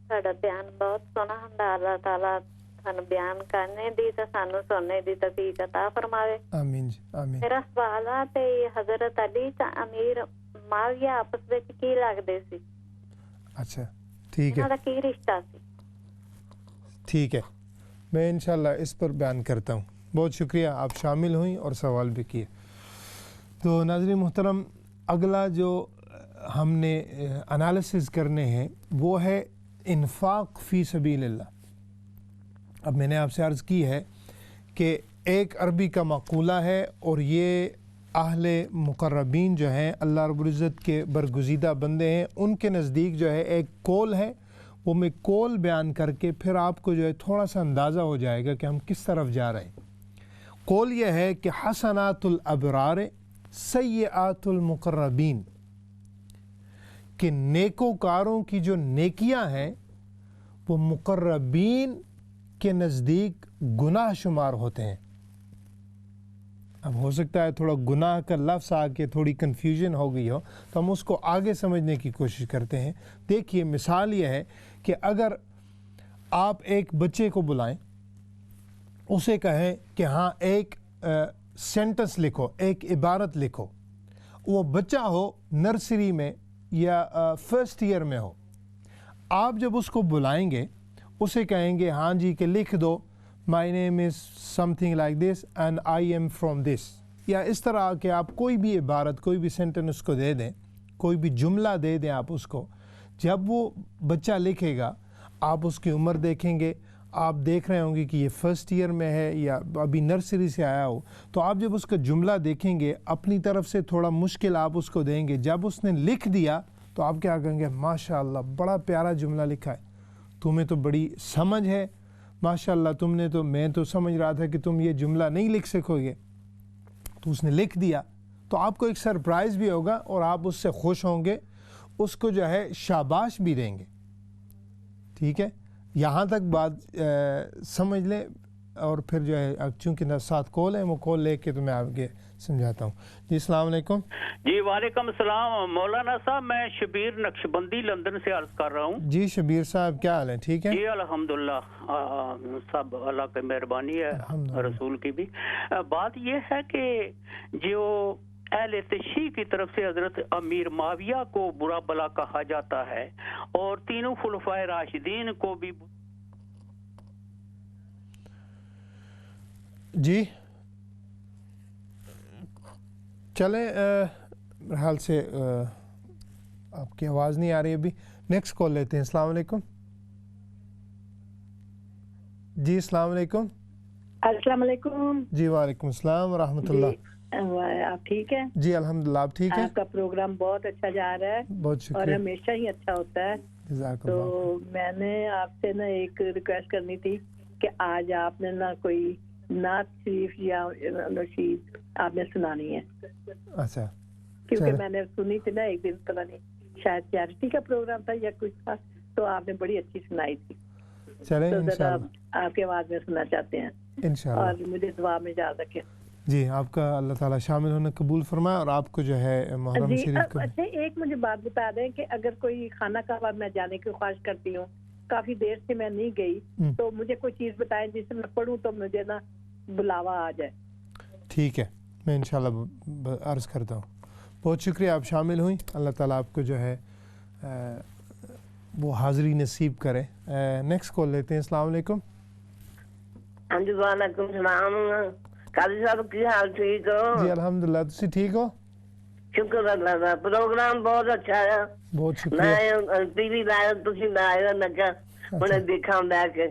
ਤੁਹਾਡਾ ਬਿਆਨ ਬਹੁਤ ਸੋਹਣਾ ਹੁੰਦਾ. ਅੱਲਾਹ ਤਾਲਾ ਸਾਨੂੰ ਬਿਆਨ ਕਰਨੇ ਦੀ ਤੇ ਸਾਨੂੰ ਸੁਣਨੇ ਦੀ ਤੌਫੀਕ عطا ਫਰਮਾਵੇ. آمین جی آمین. ਮੇਰਾ ਸਵਾਲ ਆ ਤੇ حضرت علی ਤੇ امیر معاویہ ਆਪਸ ਵਿੱਚ ਕੀ ਲੱਗਦੇ ਸੀ؟ اچھا ٹھیک ہے, ਇਹਨਾਂ ਦਾ ਕੀ ਰਿਸ਼ਤਾ ਸੀ؟ ٹھیک ہے, میں انشاءاللہ اس پر بیان کرتا ہوں. بہت شکریہ, آپ شامل ہوئیں اور سوال بھی کیے. تو ناظرین محترم, اگلا جو ہم نے انالیسز کرنے ہیں وہ ہے انفاق فی سبیل اللہ. اب میں نے آپ سے عرض کی ہے کہ ایک عربی کا مقولہ ہے اور یہ اہل مقربین جو ہیں اللہ رب العزت کے برگزیدہ بندے ہیں, ان کے نزدیک جو ہے ایک قول ہے. وہ میں قول بیان کر کے پھر آپ کو جو ہے تھوڑا سا اندازہ ہو جائے گا کہ ہم کس طرف جا رہے ہیں. قول یہ ہے کہ حسنات الابرار سیئات المقربین, کہ نیکوکاروں کی جو نیکیاں ہیں وہ مقربین کے نزدیک گناہ شمار ہوتے ہیں. اب ہو سکتا ہے تھوڑا گناہ کا لفظ آ کے تھوڑی کنفیوژن ہو گئی ہو, تو ہم اس کو آگے سمجھنے کی کوشش کرتے ہیں. دیکھیے مثال یہ ہے کہ اگر آپ ایک بچے کو بلائیں, اسے کہیں کہ ہاں ایک سینٹنس لکھو, ایک عبارت لکھو, وہ بچہ ہو نرسری میں یا فرسٹ ایئر میں ہو, آپ جب اس کو بلائیں گے اسے کہیں گے ہاں جی کہ لکھ دو my name is something like this and I am from this, یا اس طرح کہ آپ کوئی بھی عبارت کوئی بھی سینٹنس اس کو دے دیں, کوئی بھی جملہ دے دیں آپ اس کو. جب وہ بچہ لکھے گا آپ اس کی عمر دیکھیں گے, آپ دیکھ رہے ہوں گے کہ یہ فرسٹ ایئر میں ہے یا ابھی نرسری سے آیا ہو, تو آپ جب اس کا جملہ دیکھیں گے اپنی طرف سے تھوڑا مشکل آپ اس کو دیں گے. جب اس نے لکھ دیا تو آپ کیا کہیں گے, ماشاء اللہ بڑا پیارا جملہ لکھا ہے, تمہیں تو بڑی سمجھ ہے, ماشاء اللہ تم نے تو, میں تو سمجھ رہا تھا کہ تم یہ جملہ نہیں لکھ سکو گے, تو اس نے لکھ دیا. تو آپ کو ایک سرپرائز بھی ہوگا اور آپ اس سے خوش ہوں گے, اس کو جو ہے شاباش بھی دیں گے. ٹھیک ہے, یہاں تک بات سمجھ لیں. اور پھر جو ہے چونکہ ساتھ کال ہے, وہ کال لے کے تو میں آگے سمجھاتا ہوں. جی السلام علیکم. جی وعلیکم السلام مولانا صاحب, میں شبیر نقشبندی لندن سے عرض کر رہا ہوں. جی شبیر صاحب کیا حال ہے, ٹھیک ہے؟ جی الحمدللہ, سب اللہ کی مہربانی ہے, رسول کی بھی. بات یہ ہے کہ جو اہل تشیع کی طرف سے حضرت امیر معاویہ کو برا بلا کہا جاتا ہے اور تینوں خلفائے راشدین کو بھی. جی چلیں, حال سے آپ کی آواز نہیں آ رہی ابھی. نیکسٹ کال لیتے ہیں. السلام علیکم. جی السلام علیکم. السلام علیکم. جی وعلیکم السلام ورحمۃ اللہ. آپ ٹھیک ہیں؟ جی الحمدللہ, آپ ٹھیک ہیں؟ آپ کا پروگرام بہت اچھا جا رہا ہے, بہت شکریہ, اور ہمیشہ ہی اچھا ہوتا ہے. جزاک تو اللہ. میں نے آپ سے نا ایک ریکویسٹ کرنی تھی کہ آج آپ نے نا کوئی نعت شریف یا نشید آپ نے سنانی ہے. اچھا, کیونکہ میں نے سنی تھی نا ایک دن, پتہ نہیں شاید چیریٹی کا پروگرام تھا یا کچھ تھا, تو آپ نے بڑی اچھی سنائی تھی. چلیں تو ذرا انشاءاللہ آپ کی آواز میں سننا چاہتے ہیں, انشاءاللہ. اور مجھے دعا میں یاد رکھیں. جی آپ کا اللہ تعالیٰ شامل ہونا قبول فرمائے, اور آپ کو جو ہے محرم جی شریف کا. اچھا, ایک مجھے بات بتا دیں کہ اگر کوئی خانہ کعبہ میں جانے کی خواہش کرتی ہوں, کافی دیر سے میں نہیں گئی, تو مجھے کوئی چیز بتائیں جس سے میں پڑھوں تو مجھے نا بلاوا آ جائے. ٹھیک ہے, میں انشاءاللہ عرض کرتا ہوں. بہت شکریہ, آپ شامل ہوئیں. اللہ تعالیٰ آپ کو جو ہے وہ حاضری نصیب کرے. نیکسٹ کال لیتے ہیں. السلام علیکم. ہاں جی وعلیکم السلام. قاضی صاحب کی حال ٹھیک ہو؟ جی الحمدللہ, تسی ٹھیک ہو؟ شکر اللہ کا. پروگرام بہت اچھا ہے. بہت شکریہ. میں ٹی وی لایا تسی لایا میں کیا انہیں دیکھا بیٹھ کے.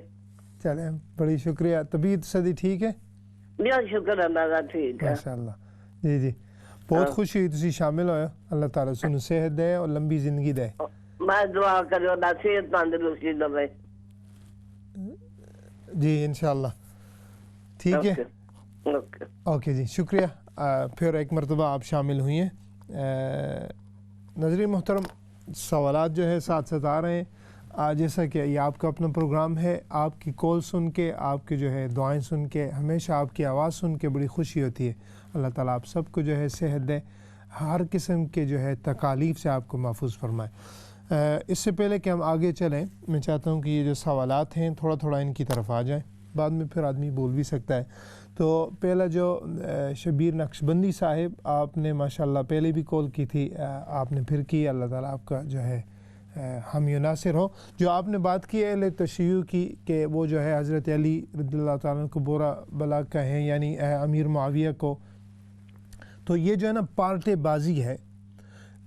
چلیں بڑی شکریہ. طبیعت صدی ٹھیک ہے؟ جی شکر اللہ کا ٹھیک ہے ماشاءاللہ. جی جی بہت خوشی ہوئی تسی شامل ہوئے. اللہ تعالیٰ سنو صحت دے اور لمبی زندگی دے. میں دعا کرو اللہ صحت تندرستی دے. جی انشاءاللہ ٹھیک ہے. اوکے جی شکریہ. پھر ایک مرتبہ آپ شامل ہوئی ہیں. ناظرین محترم, سوالات جو ہے ساتھ ساتھ آ رہے ہیں. جیسا کہ یہ آپ کا اپنا پروگرام ہے, آپ کی کال سن کے, آپ کی جو ہے دعائیں سن کے, ہمیشہ آپ کی آواز سن کے بڑی خوشی ہوتی ہے. اللہ تعالیٰ آپ سب کو جو ہے صحت دے, ہر قسم کے جو ہے تکالیف سے آپ کو محفوظ فرمائے. اس سے پہلے کہ ہم آگے چلیں, میں چاہتا ہوں کہ یہ جو سوالات ہیں تھوڑا تھوڑا ان کی طرف آ جائیں, بعد میں پھر آدمی بول بھی سکتا ہے. تو پہلا جو شبیر نقشبندی صاحب, آپ نے ماشاءاللہ پہلے بھی کال کی تھی, آپ نے پھر کی. اللہ تعالیٰ آپ کا جو ہے حامی و ناصر ہو. جو آپ نے بات کی اہل تشیع کی کہ وہ جو ہے حضرت علی رضی اللہ تعالیٰ کو برا بلا کہیں, یعنی امیر معاویہ کو, تو یہ جو ہے نا پارٹے بازی ہے.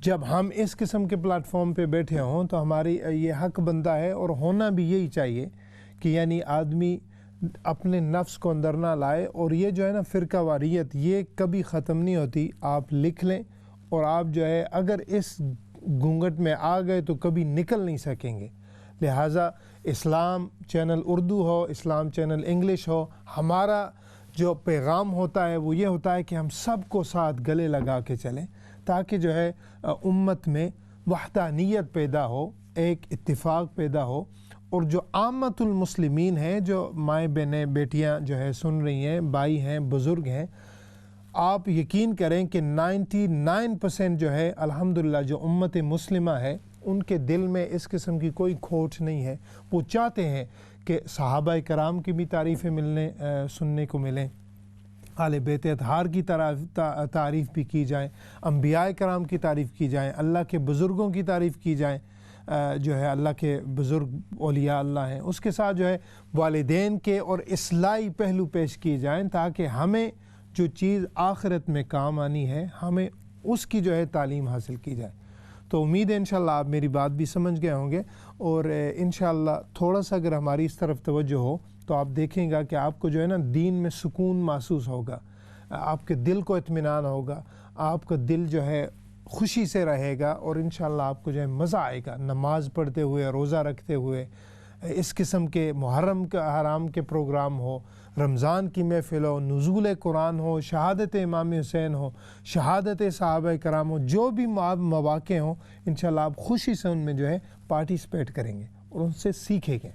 جب ہم اس قسم کے پلیٹ فارم پہ بیٹھے ہوں تو ہماری یہ حق بنتا ہے, اور ہونا بھی یہی چاہیے کہ یعنی آدمی اپنے نفس کو اندر نہ لائے. اور یہ جو ہے نا فرقہ واریت یہ کبھی ختم نہیں ہوتی. آپ لکھ لیں, اور آپ جو ہے اگر اس گھونگٹ میں آ گئے تو کبھی نکل نہیں سکیں گے. لہٰذا اسلام چینل اردو ہو, اسلام چینل انگلش ہو, ہمارا جو پیغام ہوتا ہے وہ یہ ہوتا ہے کہ ہم سب کو ساتھ گلے لگا کے چلیں, تاکہ جو ہے امت میں وحدانیت پیدا ہو, ایک اتفاق پیدا ہو. اور جو عامت المسلمین ہیں, جو مائیں بہنیں بیٹیاں جو ہے سن رہی ہیں, بھائی ہیں, بزرگ ہیں, آپ یقین کریں کہ 99% جو ہے الحمدللہ جو امت مسلمہ ہے ان کے دل میں اس قسم کی کوئی کھوٹ نہیں ہے. وہ چاہتے ہیں کہ صحابہ کرام کی بھی تعریفیں سننے کو ملیں, اہل بیت اطہار کی تعریف بھی کی جائیں, انبیاء کرام کی تعریف کی جائیں, اللہ کے بزرگوں کی تعریف کی جائیں, جو ہے اللہ کے بزرگ اولیاء اللہ ہیں, اس کے ساتھ جو ہے والدین کے اور اصلاحی پہلو پیش کیے جائیں, تاکہ ہمیں جو چیز آخرت میں کام آنی ہے ہمیں اس کی جو ہے تعلیم حاصل کی جائے. تو امید ہے انشاءاللہ آپ میری بات بھی سمجھ گئے ہوں گے, اور انشاءاللہ تھوڑا سا اگر ہماری اس طرف توجہ ہو تو آپ دیکھیں گا کہ آپ کو جو ہے نا دین میں سکون محسوس ہوگا, آپ کے دل کو اطمینان ہوگا, آپ کا دل جو ہے خوشی سے رہے گا, اور انشاءاللہ آپ کو جو ہے مزہ آئے گا نماز پڑھتے ہوئے, روزہ رکھتے ہوئے. اس قسم کے محرم کا حرام کے پروگرام ہو, رمضان کی محفل ہو, نزول قرآن ہو, شہادت امام حسین ہو, شہادت صحابہ کرام ہو, جو بھی مواقع ہوں انشاءاللہ آپ خوشی سے ان میں جو ہے پارٹیسپیٹ کریں گے اور ان سے سیکھیں گے.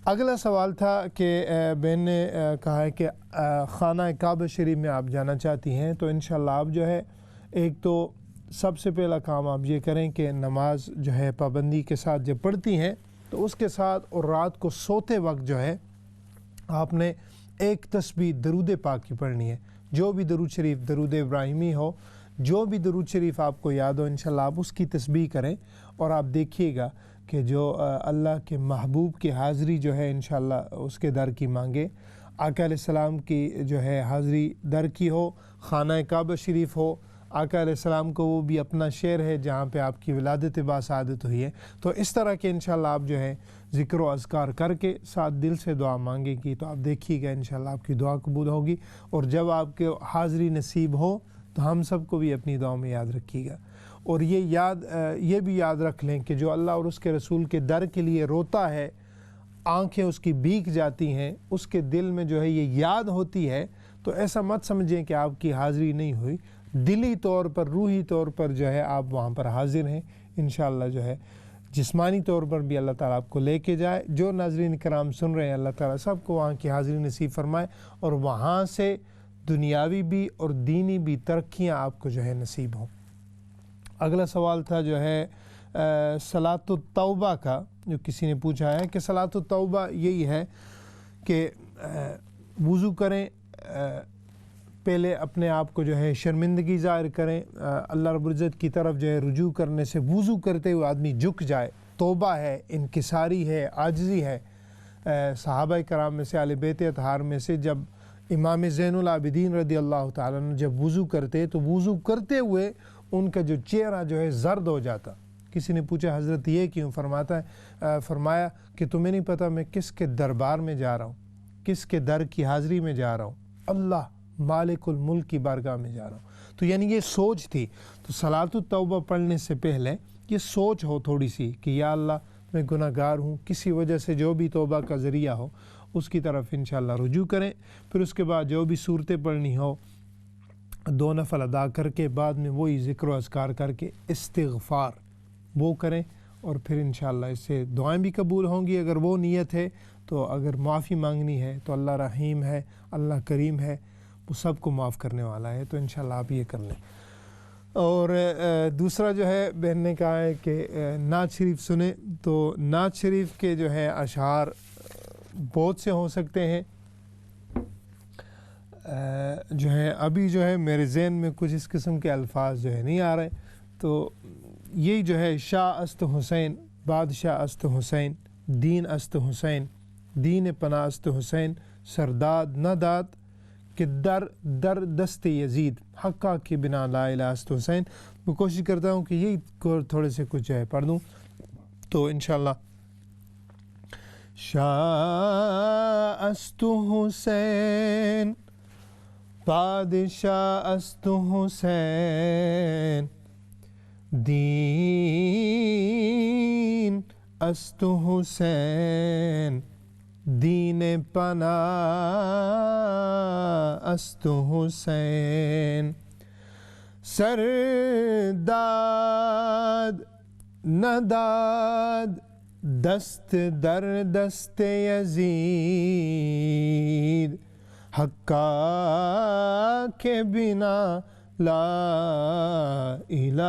اگلا سوال تھا کہ بہن نے کہا ہے کہ خانہ کعبہ شریف میں آپ جانا چاہتی ہیں, تو انشاءاللہ آپ جو ہے ایک تو سب سے پہلا کام آپ یہ کریں کہ نماز جو ہے پابندی کے ساتھ جب پڑھتی ہیں تو اس کے ساتھ اور رات کو سوتے وقت جو ہے آپ نے ایک تسبیح درود پاک کی پڑھنی ہے. جو بھی درود شریف, درود ابراہیمی ہو, جو بھی درود شریف آپ کو یاد ہو انشاءاللہ آپ اس کی تسبیح کریں, اور آپ دیکھیے گا کہ جو اللہ کے محبوب کی حاضری جو ہے انشاءاللہ اس کے در کی مانگے. آقا علیہ السلام کی جو ہے حاضری در کی ہو, خانہ کعبہ شریف ہو, آقا علیہ السلام کو وہ بھی اپنا شہر ہے جہاں پہ آپ کی ولادت باسعادت ہوئی ہے. تو اس طرح کے انشاءاللہ آپ جو ہے ذکر و اذکار کر کے ساتھ دل سے دعا مانگیں گی, تو آپ دیکھیے گا انشاءاللہ آپ کی دعا قبول ہوگی. اور جب آپ کے حاضری نصیب ہو تو ہم سب کو بھی اپنی دعاؤں میں یاد رکھیے گا. اور یہ بھی یاد رکھ لیں کہ جو اللہ اور اس کے رسول کے در کے لیے روتا ہے, آنکھیں اس کی بھیگ جاتی ہیں, اس کے دل میں جو ہے یہ یاد ہوتی ہے, تو ایسا مت سمجھیں کہ آپ کی حاضری نہیں ہوئی. دلی طور پر, روحی طور پر جو ہے آپ وہاں پر حاضر ہیں. انشاءاللہ جو ہے جسمانی طور پر بھی اللہ تعالیٰ آپ کو لے کے جائے. جو ناظرین کرام سن رہے ہیں اللہ تعالیٰ سب کو وہاں کی حاضری نصیب فرمائے, اور وہاں سے دنیاوی بھی اور دینی بھی ترقیاں آپ کو جو ہے نصیب ہوں. اگلا سوال تھا جو ہے صلاۃ التوبہ کا, جو کسی نے پوچھا ہے کہ صلاۃ التوبہ یہی ہے کہ وضو کریں, پہلے اپنے آپ کو جو ہے شرمندگی ظاہر کریں, اللہ رب العزت کی طرف جو ہے رجوع کرنے سے وضو کرتے ہوئے آدمی جھک جائے, توبہ ہے، انکساری ہے، عاجزی ہے. صحابہ کرام میں سے، اہل بیت اطہار میں سے، جب امام زین العابدین رضی اللہ تعالیٰ عنہ جب وضو کرتے تو وضو کرتے ہوئے ان کا جو چہرہ جو ہے زرد ہو جاتا. کسی نے پوچھا حضرت یہ کیوں؟ فرمایا کہ تمہیں نہیں پتہ میں کس کے دربار میں جا رہا ہوں، کس کے در کی حاضری میں جا رہا ہوں؟ اللہ مالک الملک کی بارگاہ میں جا رہا ہوں. تو یعنی یہ سوچ تھی. تو صلاۃ التوبہ پڑھنے سے پہلے یہ سوچ ہو تھوڑی سی کہ یا اللہ میں گناہ گار ہوں، کسی وجہ سے جو بھی توبہ کا ذریعہ ہو اس کی طرف انشاءاللہ رجوع کریں. پھر اس کے بعد جو بھی صورتیں پڑھنی ہو 2 نفل ادا کر کے بعد میں وہی ذکر و اذکار کر کے استغفار وہ کریں، اور پھر انشاءاللہ اس سے دعائیں بھی قبول ہوں گی اگر وہ نیت ہے. تو اگر معافی مانگنی ہے تو اللہ رحیم ہے، اللہ کریم ہے، وہ سب کو معاف کرنے والا ہے. تو انشاءاللہ آپ یہ کر لیں. اور دوسرا جو ہے بہن نے کہا ہے کہ نعت شریف سنیں. تو نعت شریف کے جو ہے اشعار بہت سے ہو سکتے ہیں. جو ہے ابھی جو ہے میرے ذہن میں کچھ اس قسم کے الفاظ جو ہے نہیں آ رہے. تو یہی جو ہے شاہ است حسین، بادشاہ است حسین، دین است حسین، دین پناہ است حسین، سرداد نہ داد کہ در در دست یزید، حقہ کے بنا لا الہ است حسین. میں کوشش کرتا ہوں کہ یہی تھوڑے سے کچھ ہے پڑھ دوں تو انشاءاللہ. شاہ است حسین، بادشاہ است حسین، دین است حسین، دین پناہ است حسین، سرداد نداد دست در دست یزید، حقہ کے بنا لا الہ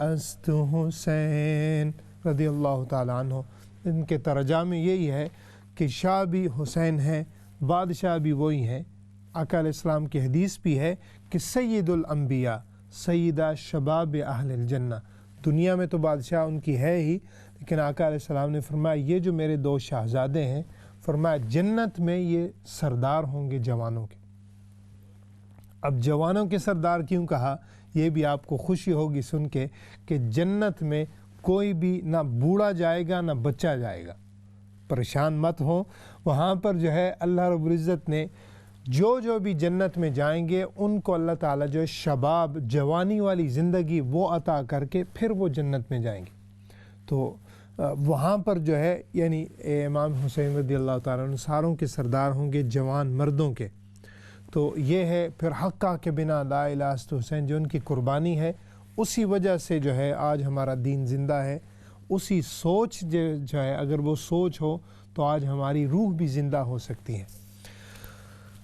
است حسین رضی اللہ تعالیٰ عنہ. ان کے ترجمے یہی ہے کہ شاہ بھی حسین ہیں، بادشاہ بھی وہی ہیں. آقا علیہ السلام کی حدیث بھی ہے کہ سید الانبیاء سیدہ شباب اہل الجنہ. دنیا میں تو بادشاہ ان کی ہے ہی، لیکن آقا علیہ السلام نے فرمایا یہ جو میرے 2 شہزادے ہیں، فرمایا جنت میں یہ سردار ہوں گے جوانوں کے. اب جوانوں کے سردار کیوں کہا؟ یہ بھی آپ کو خوشی ہوگی سن کے کہ جنت میں کوئی بھی نہ بوڑھا جائے گا نہ بچہ جائے گا. پریشان مت ہو. وہاں پر جو ہے اللہ رب العزت نے جو بھی جنت میں جائیں گے ان کو اللہ تعالیٰ جو ہے شباب، جوانی والی زندگی وہ عطا کر کے پھر وہ جنت میں جائیں گے. تو وہاں پر جو ہے یعنی امام حسین رضی اللہ تعالیٰ عنہ ساروں کے سردار ہوں گے، جوان مردوں کے. تو یہ ہے پھر حقہ کے بنا لا الہ است حسین، جو ان کی قربانی ہے اسی وجہ سے جو ہے آج ہمارا دین زندہ ہے. اسی سوچ جو ہے اگر وہ سوچ ہو تو آج ہماری روح بھی زندہ ہو سکتی ہے.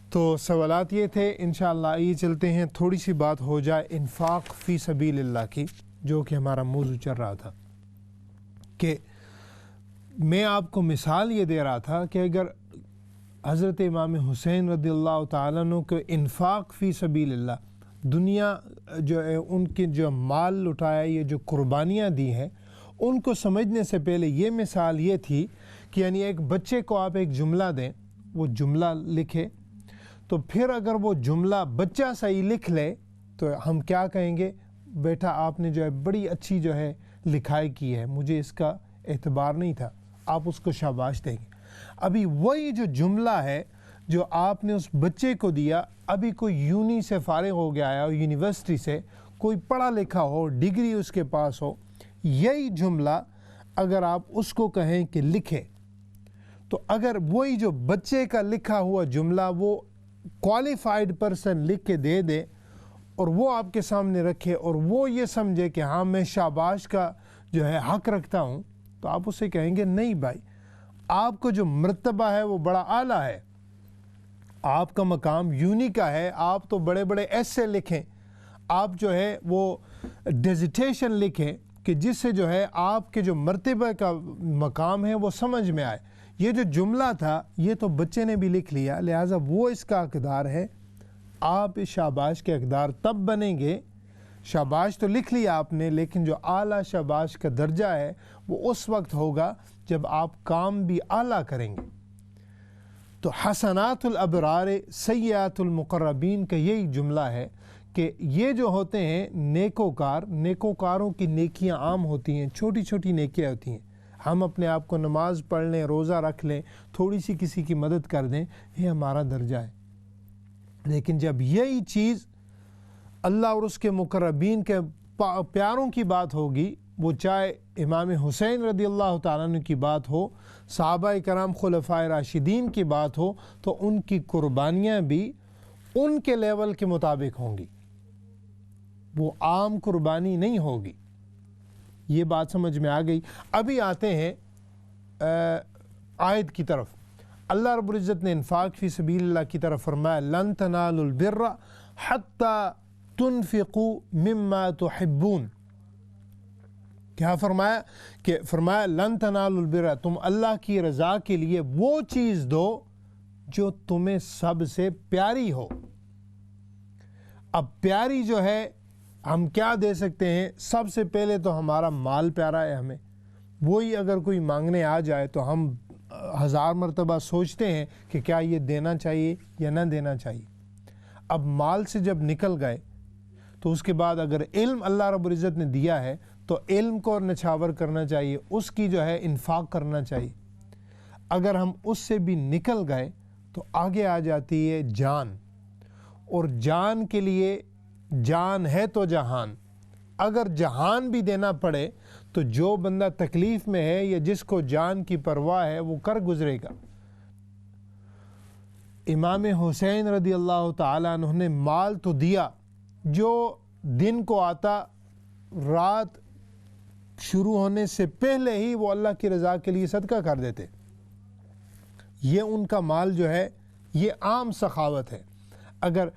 تو سوالات یہ تھے. انشاءاللہ یہ چلتے ہیں تھوڑی سی بات ہو جائے انفاق فی سبیل اللہ کی، جو کہ ہمارا موضوع چل رہا تھا. کہ میں آپ کو مثال یہ دے رہا تھا کہ اگر حضرت امام حسین رضی اللہ تعالیٰ عنہ کو انفاق فی سبیل اللہ، دنیا جو ہے ان کے جو مال لٹایا، یہ جو قربانیاں دی ہیں، ان کو سمجھنے سے پہلے یہ مثال یہ تھی کہ یعنی ایک بچے کو آپ ایک جملہ دیں، وہ جملہ لکھے، تو پھر اگر وہ جملہ بچہ صحیح لکھ لے تو ہم کیا کہیں گے؟ بیٹا آپ نے جو ہے بڑی اچھی جو ہے لکھائی کی ہے، مجھے اس کا اعتبار نہیں تھا، آپ اس کو شاباش دیں گے. ابھی وہی جو جملہ ہے جو آپ نے اس بچے کو دیا، ابھی کوئی یونی سے فارغ ہو گیا ہے، یونیورسٹی سے، کوئی پڑھا لکھا ہو، ڈگری اس کے پاس ہو، یہی جملہ اگر آپ اس کو کہیں کہ لکھے، تو اگر وہی جو بچے کا لکھا ہوا جملہ وہ کوالیفائڈ پرسن لکھ کے دے دے اور وہ آپ کے سامنے رکھے اور وہ یہ سمجھے کہ ہاں میں شاباش کا جو ہے حق رکھتا ہوں، تو آپ اسے کہیں گے نہیں بھائی، آپ کو جو مرتبہ ہے وہ بڑا اعلیٰ ہے، آپ کا مقام یونی کا ہے، آپ تو بڑے بڑے ایسے لکھیں، آپ جو ہے وہ ڈیزیٹیشن لکھیں کہ جس سے جو ہے آپ کے جو مرتبہ کا مقام ہے وہ سمجھ میں آئے. یہ جو جملہ تھا یہ تو بچے نے بھی لکھ لیا، لہٰذا وہ اس کا حقدار ہے. آپ اس شاباش کے حقدار تب بنیں گے شاباش تو لکھ لیا آپ نے، لیکن جو اعلیٰ شاباش کا درجہ ہے وہ اس وقت ہوگا جب آپ کام بھی اعلیٰ کریں گے۔ تو حسنات الابرار سیئات المقربین کا یہی جملہ ہے کہ یہ جو ہوتے ہیں نیکوکار، نیکوکاروں کی نیکیاں عام ہوتی ہیں، چھوٹی چھوٹی نیکیاں ہوتی ہیں۔ ہم اپنے آپ کو نماز پڑھ لیں، روزہ رکھ لیں، تھوڑی سی کسی کی مدد کر دیں، یہ ہمارا درجہ ہے۔ لیکن جب یہی چیز اللہ اور اس کے مقربین کے پیاروں کی بات ہوگی، وہ چاہے امام حسین رضی اللہ تعالیٰ عنہ کی بات ہو، صحابہ کرام خلفائے راشدین کی بات ہو، تو ان کی قربانیاں بھی ان کے لیول کے مطابق ہوں گی، وہ عام قربانی نہیں ہوگی۔ یہ بات سمجھ میں آ گئی۔ ابھی آتے ہیں آیت کی طرف۔ اللہ رب العزت نے انفاق فی سبیل اللہ کی طرف فرمایا لن تنالوا البر حتی تنفقوا مما تحبون۔ کیا فرمایا؟ کہ فرمایا لن تنالوا البر، تم اللہ کی رضا کے لیے وہ چیز دو جو تمہیں سب سے پیاری ہو۔ اب پیاری جو ہے ہم کیا دے سکتے ہیں؟ سب سے پہلے تو ہمارا مال پیارا ہے ہمیں، وہی اگر کوئی مانگنے آ جائے تو ہم 1000 مرتبہ سوچتے ہیں کہ کیا یہ دینا چاہیے یا نہ دینا چاہیے۔ اب مال سے جب نکل گئے تو اس کے بعد اگر علم اللہ رب العزت نے دیا ہے تو علم کو نچھاور کرنا چاہیے، اس کی جو ہے انفاق کرنا چاہیے۔ اگر ہم اس سے بھی نکل گئے تو آگے آ جاتی ہے جان، اور جان کے لیے جان ہے تو جہان، اگر جہان بھی دینا پڑے تو جو بندہ تکلیف میں ہے یا جس کو جان کی پرواہ ہے وہ کر گزرے گا۔ امام حسین رضی اللہ تعالیٰ عنہ نے مال تو دیا، جو دن کو آتا رات شروع ہونے سے پہلے ہی وہ اللہ کی رضا کے لیے صدقہ کر دیتے۔ یہ ان کا مال جو ہے یہ عام سخاوت ہے۔ اگر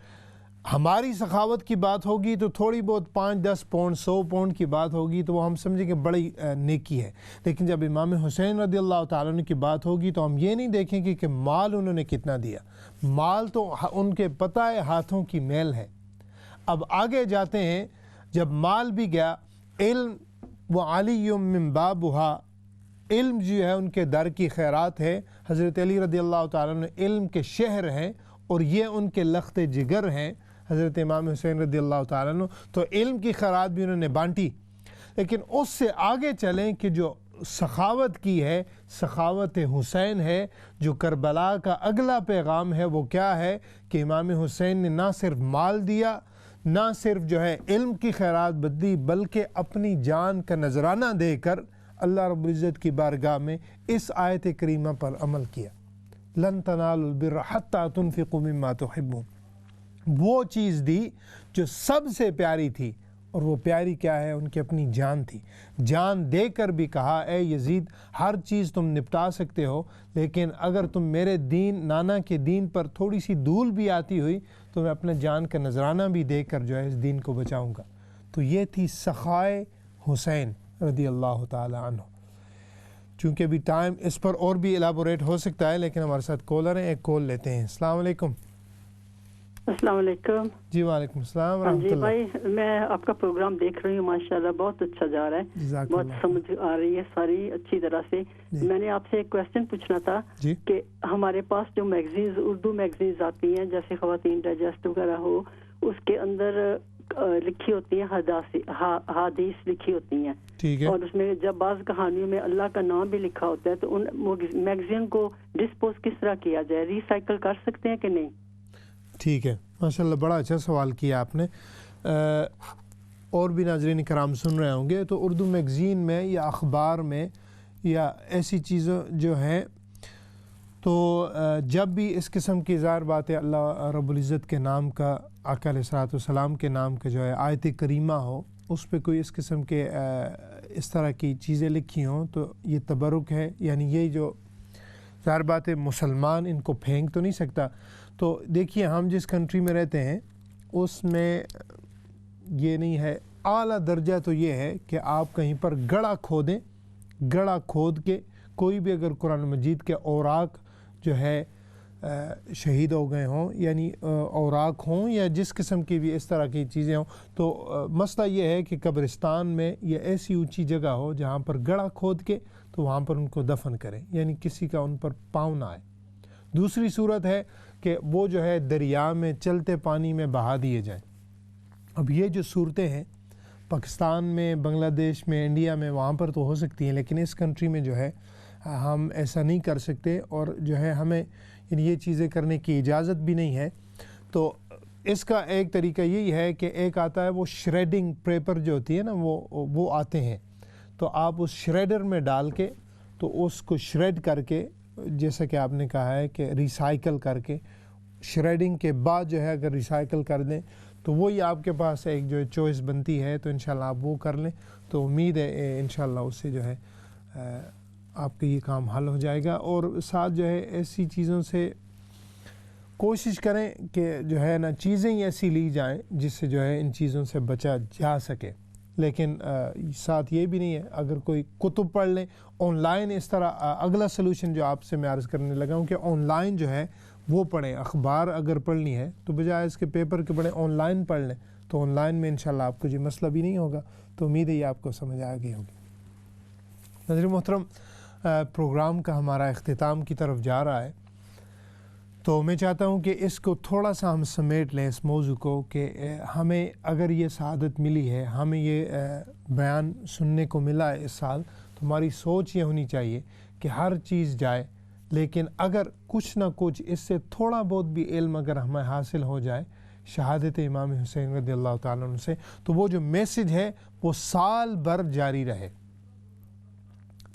ہماری سخاوت کی بات ہوگی تو تھوڑی بہت 5-10 پاؤنڈ 100 پاؤنڈ کی بات ہوگی تو وہ ہم سمجھیں کہ بڑی نیکی ہے، لیکن جب امام حسین رضی اللہ تعالیٰ عنہ کی بات ہوگی تو ہم یہ نہیں دیکھیں گے کہ مال انہوں نے کتنا دیا، مال تو ان کے پتہ ہے ہاتھوں کی میل ہے۔ اب آگے جاتے ہیں، جب مال بھی گیا، علم وعلی من بابھا، علم جو ہے ان کے در کی خیرات ہے۔ حضرت علی رضی اللہ تعالیٰ عنہ علم کے شہر ہیں اور یہ ان کے لخت جگر ہیں، حضرت امام حسین رضی اللہ تعالیٰ عنہ، تو علم کی خیرات بھی انہوں نے بانٹی۔ لیکن اس سے آگے چلیں کہ جو سخاوت کی ہے، سخاوت حسین ہے، جو کربلا کا اگلا پیغام ہے وہ کیا ہے کہ امام حسین نے نہ صرف مال دیا، نہ صرف جو ہے علم کی خیرات بدلی، بلکہ اپنی جان کا نذرانہ دے کر اللہ رب العزت کی بارگاہ میں اس آیت کریمہ پر عمل کیا۔ لن تنالوا البر حتی تنفقوا مما تحبون، وہ چیز دی جو سب سے پیاری تھی، اور وہ پیاری کیا ہے؟ ان کی اپنی جان تھی۔ جان دے کر بھی کہا اے یزید ہر چیز تم نپٹا سکتے ہو، لیکن اگر تم میرے دین نانا کے دین پر تھوڑی سی دھول بھی آتی ہوئی تو میں اپنے جان کا نذرانہ بھی دے کر جو ہے اس دین کو بچاؤں گا۔ تو یہ تھی سخائے حسین رضی اللہ تعالی عنہ۔ چونکہ ابھی ٹائم اس پر اور بھی ایلیبوریٹ ہو سکتا ہے، لیکن ہمارے ساتھ کالر ہیں، ایک کال لیتے ہیں۔ السلام علیکم۔ السلام علیکم۔ جی وعلیکم السلام ورحمۃ جی اللہ۔ بھائی میں آپ کا پروگرام دیکھ رہی ہوں، ماشاءاللہ بہت اچھا جا رہا ہے، بہت سمجھ آ رہی ہے ساری اچھی طرح سے۔ میں نے آپ سے ایک کویسچن پوچھنا تھا کہ ہمارے پاس جو میگزینز، اردو میگزینز آتی ہیں جیسے خواتین ڈائجسٹ وغیرہ ہو، اس کے اندر لکھی ہوتی ہیں حدیث لکھی ہوتی ہیں، اور اس میں جب بعض کہانیوں میں اللہ کا نام بھی لکھا ہوتا ہے تو ان میگزین کو ڈسپوز کس طرح کیا جائے؟ ریسائیکل کر سکتے ہیں کہ نہیں؟ ٹھیک ہے، ماشاءاللہ بڑا اچھا سوال کیا آپ نے۔ اور بھی ناظرین کرام سن رہے ہوں گے تو اردو میگزین میں یا اخبار میں یا ایسی چیزیں جو ہیں، تو جب بھی اس قسم کی ظاہر بات ہے اللہ رب العزت کے نام کا، آقا علیہ الصلوۃ والسلام کے نام کا جو ہے آیت کریمہ ہو، اس پہ کوئی اس قسم کے اس طرح کی چیزیں لکھی ہوں تو یہ تبرک ہے، یعنی یہ جو ظاہر بات ہے مسلمان ان کو پھینک تو نہیں سکتا۔ تو دیکھیے ہم جس کنٹری میں رہتے ہیں اس میں یہ نہیں ہے، اعلیٰ درجہ تو یہ ہے کہ آپ کہیں پر گڑھا کھودیں، گڑھا کھود کے کوئی بھی اگر قرآن مجید کے اوراق جو ہے شہید ہو گئے ہوں، یعنی اوراق ہوں یا جس قسم کی بھی اس طرح کی چیزیں ہوں، تو مسئلہ یہ ہے کہ قبرستان میں یہ ایسی اونچی جگہ ہو جہاں پر گڑھا کھود کے تو وہاں پر ان کو دفن کریں، یعنی کسی کا ان پر پاؤں نہ آئے۔ دوسری صورت ہے کہ وہ جو ہے دریا میں چلتے پانی میں بہا دیے جائیں۔ اب یہ جو صورتیں ہیں پاکستان میں، بنگلہ دیش میں، انڈیا میں، وہاں پر تو ہو سکتی ہیں، لیکن اس کنٹری میں جو ہے ہم ایسا نہیں کر سکتے، اور جو ہے ہمیں یہ چیزیں کرنے کی اجازت بھی نہیں ہے۔ تو اس کا ایک طریقہ یہی ہے کہ ایک آتا ہے وہ شریڈنگ پیپر جو ہوتی ہے نا، وہ آتے ہیں، تو آپ اس شریڈر میں ڈال کے تو اس کو شریڈ کر کے، جیسا کہ آپ نے کہا ہے کہ ریسائیکل کر کے، شریڈنگ کے بعد جو ہے اگر ریسائیکل کر دیں تو وہی آپ کے پاس ایک جو چوائس بنتی ہے، تو انشاءاللہ آپ وہ کر لیں، تو امید ہے انشاءاللہ اس سے جو ہے آپ کا یہ کام حل ہو جائے گا۔ اور ساتھ جو ہے ایسی چیزوں سے کوشش کریں کہ جو ہے نا چیزیں ہی ایسی لی جائیں جس سے جو ہے ان چیزوں سے بچا جا سکے، لیکن ساتھ یہ بھی نہیں ہے اگر کوئی کتب پڑھ لیں آن لائن۔ اس طرح اگلا سلوشن جو آپ سے میں عرض کرنے لگا ہوں کہ آن لائن جو ہے وہ پڑھیں، اخبار اگر پڑھنی ہے تو بجائے اس کے پیپر کے پڑھیں آن لائن پڑھ لیں، تو آن لائن میں انشاءاللہ آپ کو یہ مسئلہ بھی نہیں ہوگا۔ تو امید ہے یہ آپ کو سمجھ آ گئی ہوگی۔ ناظرین محترم، پروگرام کا ہمارا اختتام کی طرف جا رہا ہے، تو میں چاہتا ہوں کہ اس کو تھوڑا سا ہم سمیٹ لیں اس موضوع کو، کہ ہمیں اگر یہ سعادت ملی ہے، ہمیں یہ بیان سننے کو ملا ہے اس سال، تو ہماری سوچ یہ ہونی چاہیے کہ ہر چیز جائے، لیکن اگر کچھ نہ کچھ اس سے تھوڑا بہت بھی علم اگر ہمیں حاصل ہو جائے شہادت امام حسین رضی اللہ تعالیٰ عنہ سے، تو وہ جو میسج ہے وہ سال بھر جاری رہے،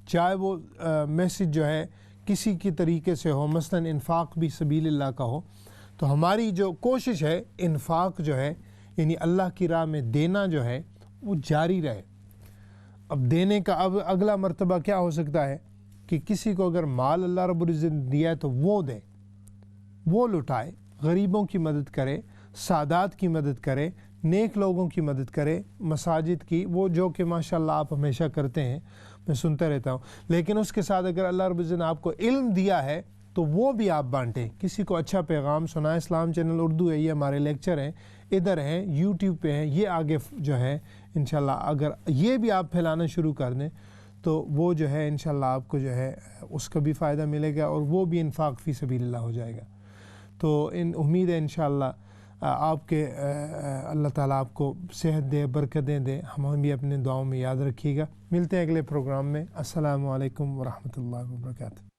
چاہے وہ میسج جو ہے کسی کی طریقے سے ہو، مثلا انفاق بھی سبیل اللہ کا ہو، تو ہماری جو کوشش ہے انفاق جو ہے یعنی اللہ کی راہ میں دینا جو ہے وہ جاری رہے۔ اب دینے کا اب اگلا مرتبہ کیا ہو سکتا ہے کہ کسی کو اگر مال اللہ رب العزت دیا ہے تو وہ دے، وہ لٹائے، غریبوں کی مدد کرے، سادات کی مدد کرے، نیک لوگوں کی مدد کرے، مساجد کی، وہ جو کہ ماشاءاللہ آپ ہمیشہ کرتے ہیں، میں سنتا رہتا ہوں، لیکن اس کے ساتھ اگر اللہ رب العزت نے آپ کو علم دیا ہے تو وہ بھی آپ بانٹیں، کسی کو اچھا پیغام سنائیں۔ اسلام چینل اردو ہے، یہ ہمارے لیکچر ہیں، ادھر ہیں، یوٹیوب پہ ہیں، یہ آگے جو ہے انشاءاللہ اگر یہ بھی آپ پھیلانا شروع کر دیں تو وہ جو ہے انشاءاللہ آپ کو جو ہے اس کا بھی فائدہ ملے گا، اور وہ بھی انفاق فی سبیل اللہ ہو جائے گا۔ تو امید ہے انشاءاللہ آپ کے اللہ تعالیٰ آپ کو صحت دے، برکتیں دے، ہمیں بھی اپنے دعاؤں میں یاد رکھیے گا۔ ملتے ہیں اگلے پروگرام میں۔ السلام علیکم ورحمۃ اللہ وبرکاتہ۔